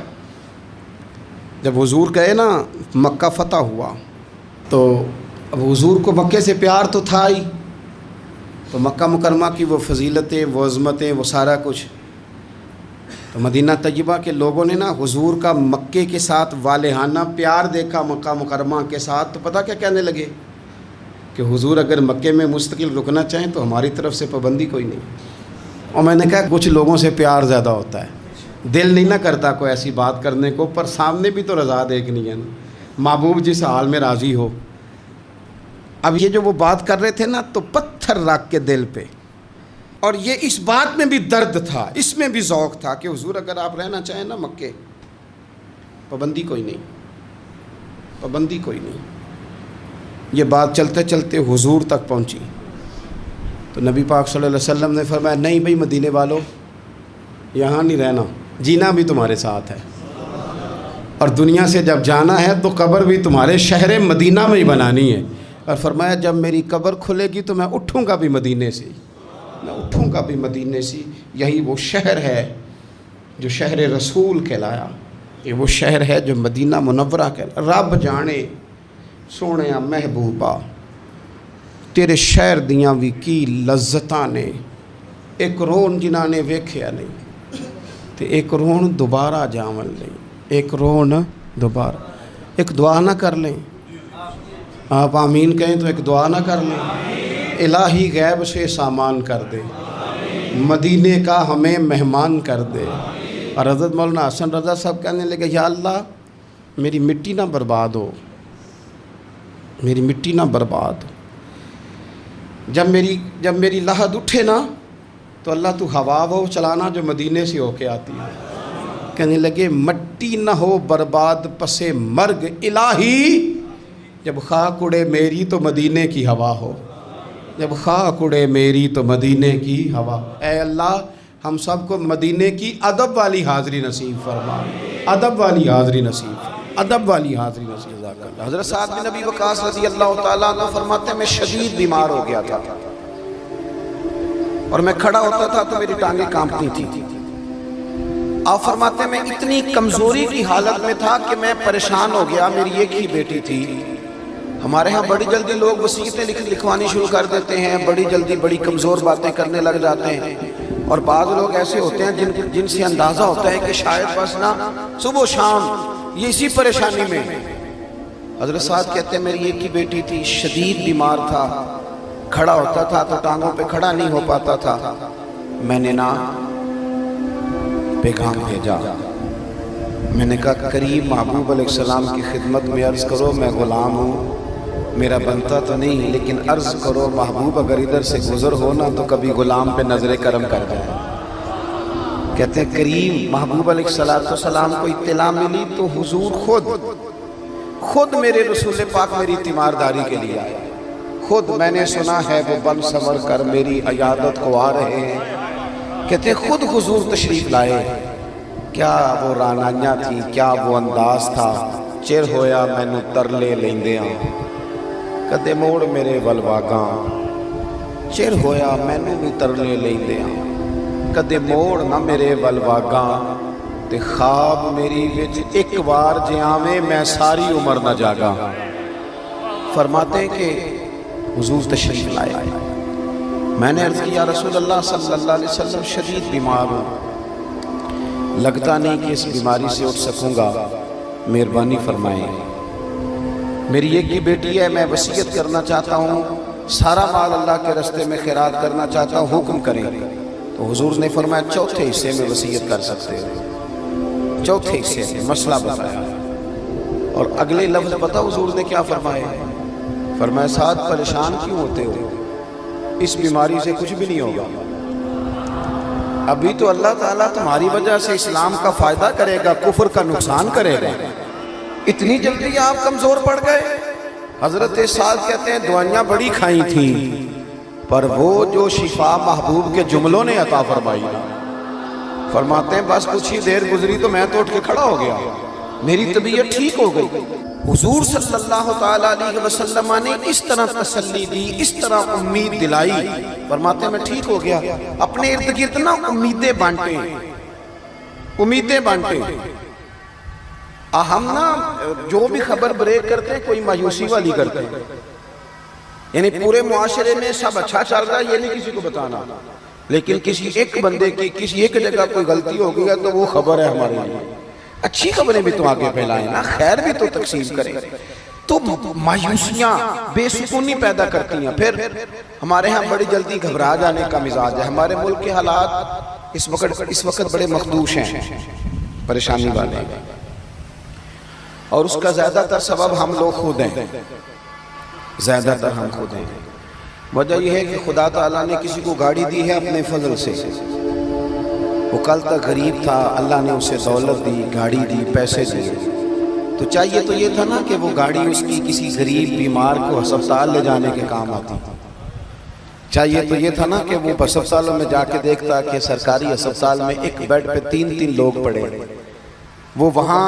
A: جب حضور گئے نا مکہ فتح ہوا، تو اب حضور کو مکے سے پیار تو تھا ہی، تو مکہ مکرمہ کی وہ فضیلتیں، وہ عظمتیں، وہ سارا کچھ، تو مدینہ طیبہ کے لوگوں نے نا حضور کا مکے کے ساتھ والہانہ پیار دیکھا، مکہ مکرمہ کے ساتھ، تو پتہ کیا کہنے لگے کہ حضور اگر مکے میں مستقل رکنا چاہیں تو ہماری طرف سے پابندی کوئی نہیں۔ اور میں نے کہا کچھ لوگوں سے پیار زیادہ ہوتا ہے، دل نہیں نہ کرتا کوئی ایسی بات کرنے کو، پر سامنے بھی تو رضا دیکھنی ہے نا، محبوب جس حال میں راضی ہو۔ اب یہ جو وہ بات کر رہے تھے نا، تو پتھر رکھ کے دل پہ، اور یہ اس بات میں بھی درد تھا، اس میں بھی ذوق تھا کہ حضور اگر آپ رہنا چاہیں نا مکے، پابندی کوئی نہیں، پابندی کوئی نہیں۔ یہ بات چلتے چلتے حضور تک پہنچی، تو نبی پاک صلی اللہ علیہ وسلم نے فرمایا نہیں بھائی مدینے والو، یہاں نہیں رہنا، جینا بھی تمہارے ساتھ ہے، اور دنیا سے جب جانا ہے تو قبر بھی تمہارے شہر مدینہ میں ہی بنانی ہے، اور فرمایا جب میری قبر کھلے گی تو میں اٹھوں گا بھی مدینے سے، میں اٹھوں گا بھی مدینے سے، یہی وہ شہر ہے جو شہر رسول کہلایا، یہ وہ شہر ہے جو مدینہ منورہ کہلایا۔ رب جانے سونے محبوبہ تیرے شہر دیاں بھی کی لذتاں نے، ایک رون جنہاں نے ویکھیا نہیں تے ایک رون دوبارہ جاون لیں، ایک رون دوبارہ، ایک دعا نہ کر لیں، آپ آمین کہیں تو ایک دعا نہ کر لیں، الہی غیب سے سامان کر دے، مدینے کا ہمیں مہمان کر دے۔ اور حضرت مولانا حسن رضا صاحب کہنے لگے یا اللہ میری مٹی نہ برباد ہو، میری مٹی نہ برباد ہو، جب میری لحد اٹھے نا تو اللہ تو ہوا وہ چلانا جو مدینے سے ہو کے آتی ہے۔ کہنے لگے مٹی نہ ہو برباد پسے مرگ الہی، جب خاک اڑے میری تو مدینے کی ہوا ہو، جب خاک اڑے میری تو مدینے کی ہوا۔ اے اللہ ہم سب کو مدینے کی ادب والی حاضری نصیب فرما، ادب والی حاضری نصیب، ادب والی حاضری نصیب۔ حضرت سعد بن ابی وقاص رضی اللہ تعالیٰ عنہ فرماتے ہیں میں شدید بیمار ہو گیا تھا، اور میں کھڑا ہوتا تھا تو میری ٹانگیں کانپتی تھیں۔ آپ فرماتے ہیں میں اتنی کمزوری کی حالت میں تھا کہ میں پریشان ہو گیا، میری ایک ہی بیٹی تھی۔ ہمارے ہاں بڑی جلدی لوگ وصیتیں لکھوانی شروع کر دیتے ہیں، بڑی جلدی بڑی کمزور باتیں کرنے لگ جاتے ہیں۔ اور بعض لوگ ایسے ہوتے ہیں جن سے اندازہ ہوتا ہے کہ شاید بس نا صبح و شام یہ اسی پریشانی میں. حضرت صاحب کہتے ہیں میری ایک ہی بیٹی تھی, شدید بیمار تھا, کھڑا ہوتا تھا تو ٹانگوں پہ کھڑا نہیں ہو پاتا تھا. میں نے نا پیغام بھیجا, میں نے کہا قریب محبوب علیہ السلام کی خدمت میں عرض کرو میں غلام ہوں, میرا بنتا تو نہیں, لیکن عرض کرو محبوب اگر ادھر سے گزر ہو نا تو کبھی غلام پہ نظر کرم کر دیں. کہتے ہیں کریم محبوب علیہ السلام کو اطلاع ملی تو حضور خود میرے رسول پاک میری تیمارداری کے لیے آئے. خود میں نے سنا ہے وہ بن سمر کر میری عیادت کو آ رہے ہیں. کہتے ہیں خود حضور تشریف لائے. کیا وہ رانائیاں تھیں, کیا وہ انداز تھا, چر ہویا مینوں ترلے لیندیاں کدے موڑ میرے ولواگاں, چر ہویا مینوں بھی ترلے لیندیاں کدے موڑ نہ میرے ولواگاں, تے خواب میری وچ ایک بار جے آویں میں ساری عمر نہ جاگاں. فرماتے ہیں کہ حضور تشریف لائے. میں نے عرض کیا رسول اللہ صلی اللہ علیہ وسلم شدید بیمار ہوں, لگتا نہیں کہ اس بیماری سے اٹھ سکوں گا, مہربانی فرمائیں. میری ایک ہی بیٹی ہے, میں وصیت کرنا چاہتا ہوں, سارا مال اللہ کے راستے میں خیرات کرنا چاہتا ہوں, حکم کریں. تو حضور نے فرمایا چوتھے حصے میں وصیت کر سکتے ہو. چوتھے حصے میں مسئلہ بتایا, اور اگلے لفظ پتہ حضور نے کیا فرمایا؟ فرمایا ساتھ پریشان کیوں ہوتے ہو, اس بیماری سے کچھ بھی نہیں ہوگا. ابھی تو اللہ تعالیٰ تمہاری وجہ سے اسلام کا فائدہ کرے گا, کفر کا نقصان کرے گا. اتنی جلدی آپ کمزور پڑ گئے. حضرت سعد کہتے ہیں دعائیاں بڑی کھائیں تھیں, پر وہ جو شفا محبوب کے جملوں نے عطا فرمائی. فرماتے ہیں بس کچھ ہی دیر گزری تو میں تو اٹھ کے کھڑا ہو گیا, میری طبیعت ٹھیک ہو گئی. حضور صلی اللہ تعالیٰ علیہ وسلم نے اس طرح تسلی دی, اس طرح امید دلائی. فرماتے ہیں میں ٹھیک ہو گیا. اپنے ارد گرد نا امیدیں بانٹیں. ہم نا جو بھی خبر بریک کرتے ہیں کوئی مایوسی والی کرتے ہیں, یعنی پورے معاشرے میں سب اچھا چل رہا ہے یہ نہیں کسی کو بتانا, لیکن کسی ایک بندے کی کسی ایک جگہ کوئی غلطی ہو گئی ہے تو وہ خبر ہے ہمارے لیے. اچھی خبریں بھی تو آگے پھیلائیں نا, خیر بھی تو تقسیم کریں. تو مایوسیاں بے سکونی پیدا کرتی ہیں. پھر ہمارے ہاں بڑی جلدی گھبرا جانے کا مزاج ہے. ہمارے ملک کے حالات اس وقت بڑے مخدوش ہیں, پریشانی والے, اور اس کا زیادہ تر سبب ہم لوگ خود ہیں. زیادہ تر ہم خود ہیں. وجہ یہ ہے کہ خدا تعالیٰ نے کسی کو گاڑی دی ہے اپنے فضل سے. وہ کل تک غریب تھا, اللہ نے اسے دولت دی, گاڑی دی, پیسے دیے. تو چاہیے تو یہ تھا نا کہ وہ گاڑی اس کی کسی غریب بیمار کو ہسپتال لے جانے کے کام آتی. چاہیے تو یہ تھا نا کہ وہ ہسپتالوں میں جا کے دیکھتا کہ سرکاری ہسپتال میں ایک بیڈ پہ 3 لوگ پڑے, وہ وہاں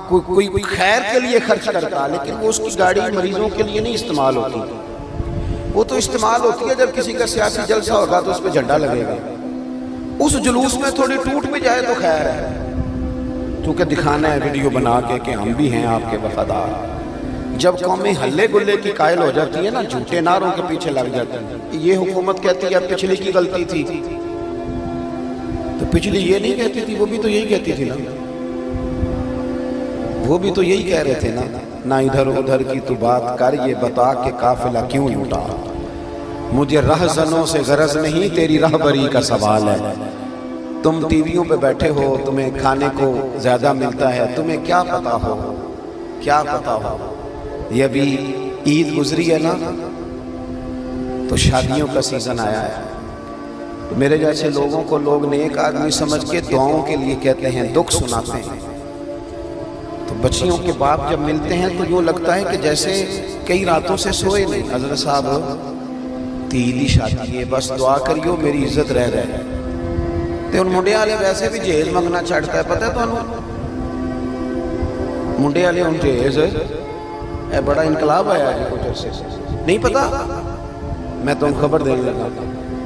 A: کوئی خیر کے لیے خرچ کرتا, لیکن وہ اس کی گاڑی مریضوں کے لیے نہیں استعمال ہوتی. وہ تو استعمال ہوتی ہے جب کسی کا سیاسی جلسہ ہوگا تو اس پہ جھنڈا لگے گا. اس جلوس میں تھوڑی ٹوٹ بھی جائے تو خیر ہے, کیونکہ دکھانا ہے ویڈیو بنا کے کہ ہم بھی ہیں آپ کے وفادار. جب قومیں ہلے گلے کی قائل ہو جاتی ہے نا, جھوٹے نعروں کے پیچھے لگ جاتی ہیں. یہ حکومت کہتی ہے پچھلی کی غلطی تھی, تو پچھلی یہ نہیں کہتی تھی, وہ بھی تو یہی کہتی تھی نا, وہ بھی تو یہی کہہ رہے تھے نا. نہ ادھر ادھر کی تو بات کر, یہ بتا کہ قافلہ کیوں لوٹا. مجھے رہزنوں سے غرض نہیں, تیری رہبری کا سوال ہے. تم ٹی ویوں پہ بیٹھے ہو, تمہیں کھانے کو زیادہ ملتا ہے, تمہیں کیا پتا ہو. یہ ابھی عید گزری ہے نا, تو شادیوں کا سیزن آیا ہے. تو میرے جیسے لوگوں کو لوگ نیک آدمی سمجھ کے دعاؤں کے لیے کہتے ہیں, دکھ سناتے ہیں. تو بچیوں کے باپ جب ملتے ہیں تو یوں لگتا ہے کہ جیسے کئی راتوں سے سوئے نہیں. حضرت صاحب تیلی شادی ہے, بس دعا کریو میری عزت رہ رہے. تے ان منڈے والے ویسے بھی جہیز منگنا چھڑتا ہے, پتہ ہے تمہیں منڈے والے ان جہیز اے بڑا انقلاب آیا ہے کچھ عرصے سے, نہیں پتا, میں تم خبر دے لگا.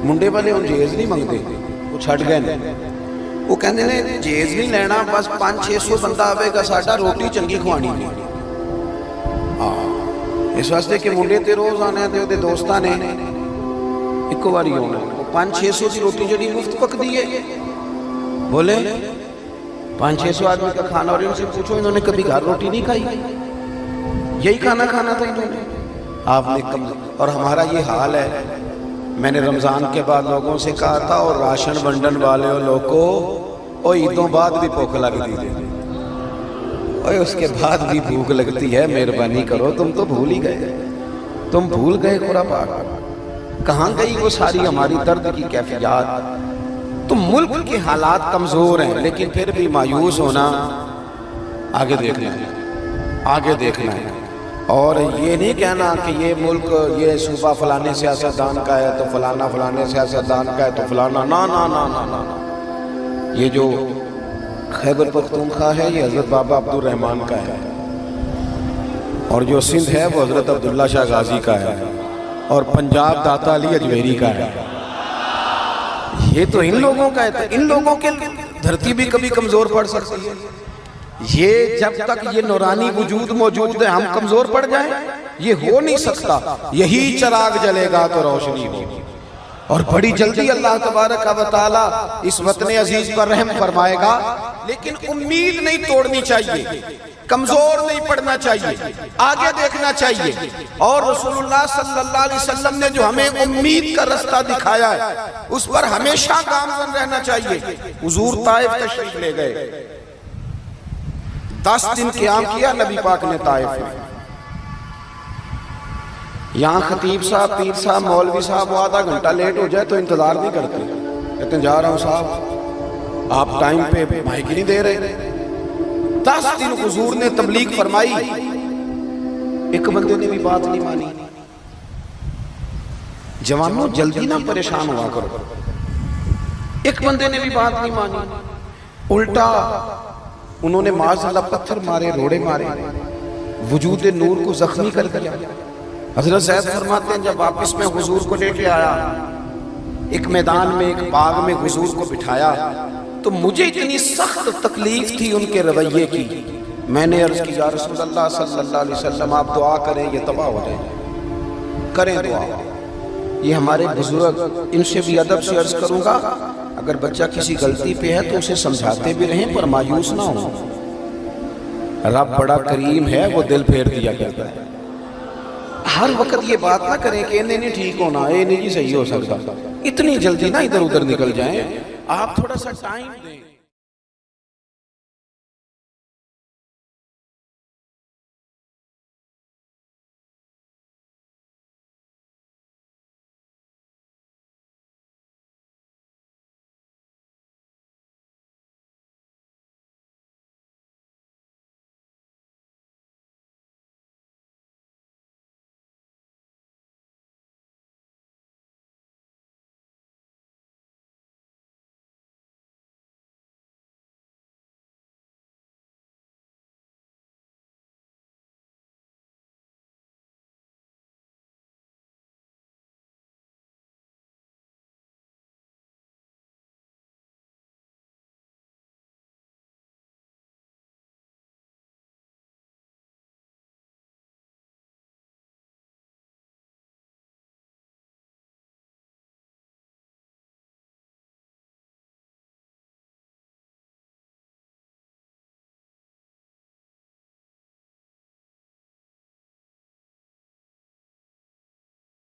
A: منڈے والے ان جہیز نہیں منگتے, وہ چھڑ گئے. وہ کہندے نے جہیز نہیں لینا, بس 500-600 بندہ آئے گا, ساڈا روٹی چنگی کھوانی نہیں. اس واسطے کہ منڈے تے روز آنا ہے, تے دوستاں نے ایک باری ہونا ہے. 500-600 کی روٹی جڑی مفت پک دی ہے. بولے 500-600 آدمی کا کھانا, اور ان سے پوچھو انہوں نے کبھی گھر روٹی نہیں کھائی, یہی کھانا کھانا تھا انہوں نے. آپ نے اور ہمارا یہ حال ہے. میں نے رمضان کے بعد لوگوں سے کہا تھا, اور راشن بنڈن والے لوگوں کو اور عیدوں بعد بھی بھوک لگتی ہے, اور اس کے بعد بھی بھوک لگتی ہے, مہربانی کرو. تم تو بھول ہی گئے, تم بھول گئے قرآن پاک. کہاں گئی وہ ساری ہماری درد کی کیفیات؟ تم ملک کے حالات کمزور ہیں, لیکن پھر بھی مایوس ہونا, آگے دیکھنا ہے, آگے دیکھنا ہے. اور یہ نہیں کہنا کہ یہ ملک, یہ صوبہ فلانے سیاستدان کا ہے تو فلانا فلانے سیاستدان کا ہے تو فلانا. نا نا نا نا نا. یہ جو خیبر پختونخوا ہے یہ حضرت بابا عبدالرحمن کا ہے, اور جو سندھ ہے وہ حضرت عبداللہ شاہ غازی کا ہے, اور پنجاب داتا علی اجمیری کا ہے. یہ تو ان لوگوں کا ہے. ان لوگوں کے دھرتی بھی کبھی کمزور پڑ سکتی ہے. یہ جب تک یہ نورانی وجود موجود ہے ہم کمزور پڑ جائیں, یہ ہو نہیں سکتا. یہی چراغ جلے گا تو روشنی ہوگی, اور بڑی جلدی اللہ تبارک و تعالی اس وطن عزیز پر رحم فرمائے گا. لیکن امید نہیں توڑنی چاہیے, کمزور نہیں پڑنا چاہیے, آگے دیکھنا چاہیے. اور رسول اللہ صلی اللہ علیہ وسلم نے جو ہمیں امید کا رستہ دکھایا ہے اس پر ہمیشہ گامزن رہنا چاہیے. حضور طائف تشریف لے گئے, 10 دن قیام کیا نبی پاک نے طائف میں. یہاں خطیب صاحب, پیر صاحب, مولوی صاحب وہ آدھا گھنٹہ لیٹ ہو جائے تو انتظار نہیں کرتے, کہتے ہیں جا رہا ہوں صاحب, آپ ٹائم پہ مائک نہیں دے رہے. 10 دن حضور نے تبلیغ فرمائی, ایک بندے نے بھی بات نہیں مانی. جوانوں جلدی نہ پریشان ہوا کرو, ایک بندے نے بھی بات نہیں مانی. الٹا انہوں نے معاذ اللہ پتھر مارے, روڑے مارے, وجود نور کو زخمی کر دیا. حضرت زید فرماتے ہیں جب واپس میں حضور کو لے کے آیا, ایک میدان میں, ایک باغ میں حضور کو بٹھایا, تو مجھے اتنی سخت تکلیف تھی ان کے رویے کی. میں نے عرض کی یا رسول اللہ صلی اللہ علیہ وسلم آپ دعا کریں یہ تباہ ہو جائیں, کریں دعا. یہ ہمارے بزرگ, ان سے بھی ادب سے عرض کروں گا اگر بچہ کسی غلطی پہ ہے تو اسے سمجھاتے بھی رہیں پر مایوس نہ ہو. رب بڑا کریم ہے, وہ دل پھیر دیا کرتا ہے. ہر وقت یہ بات نہ کریں کہ انہیں نہیں ٹھیک ہونا, یہ نہیں صحیح ہو سکتا, اتنی جلدی نہ ادھر ادھر نکل جائیں. آپ تھوڑا سا ٹائم دیں.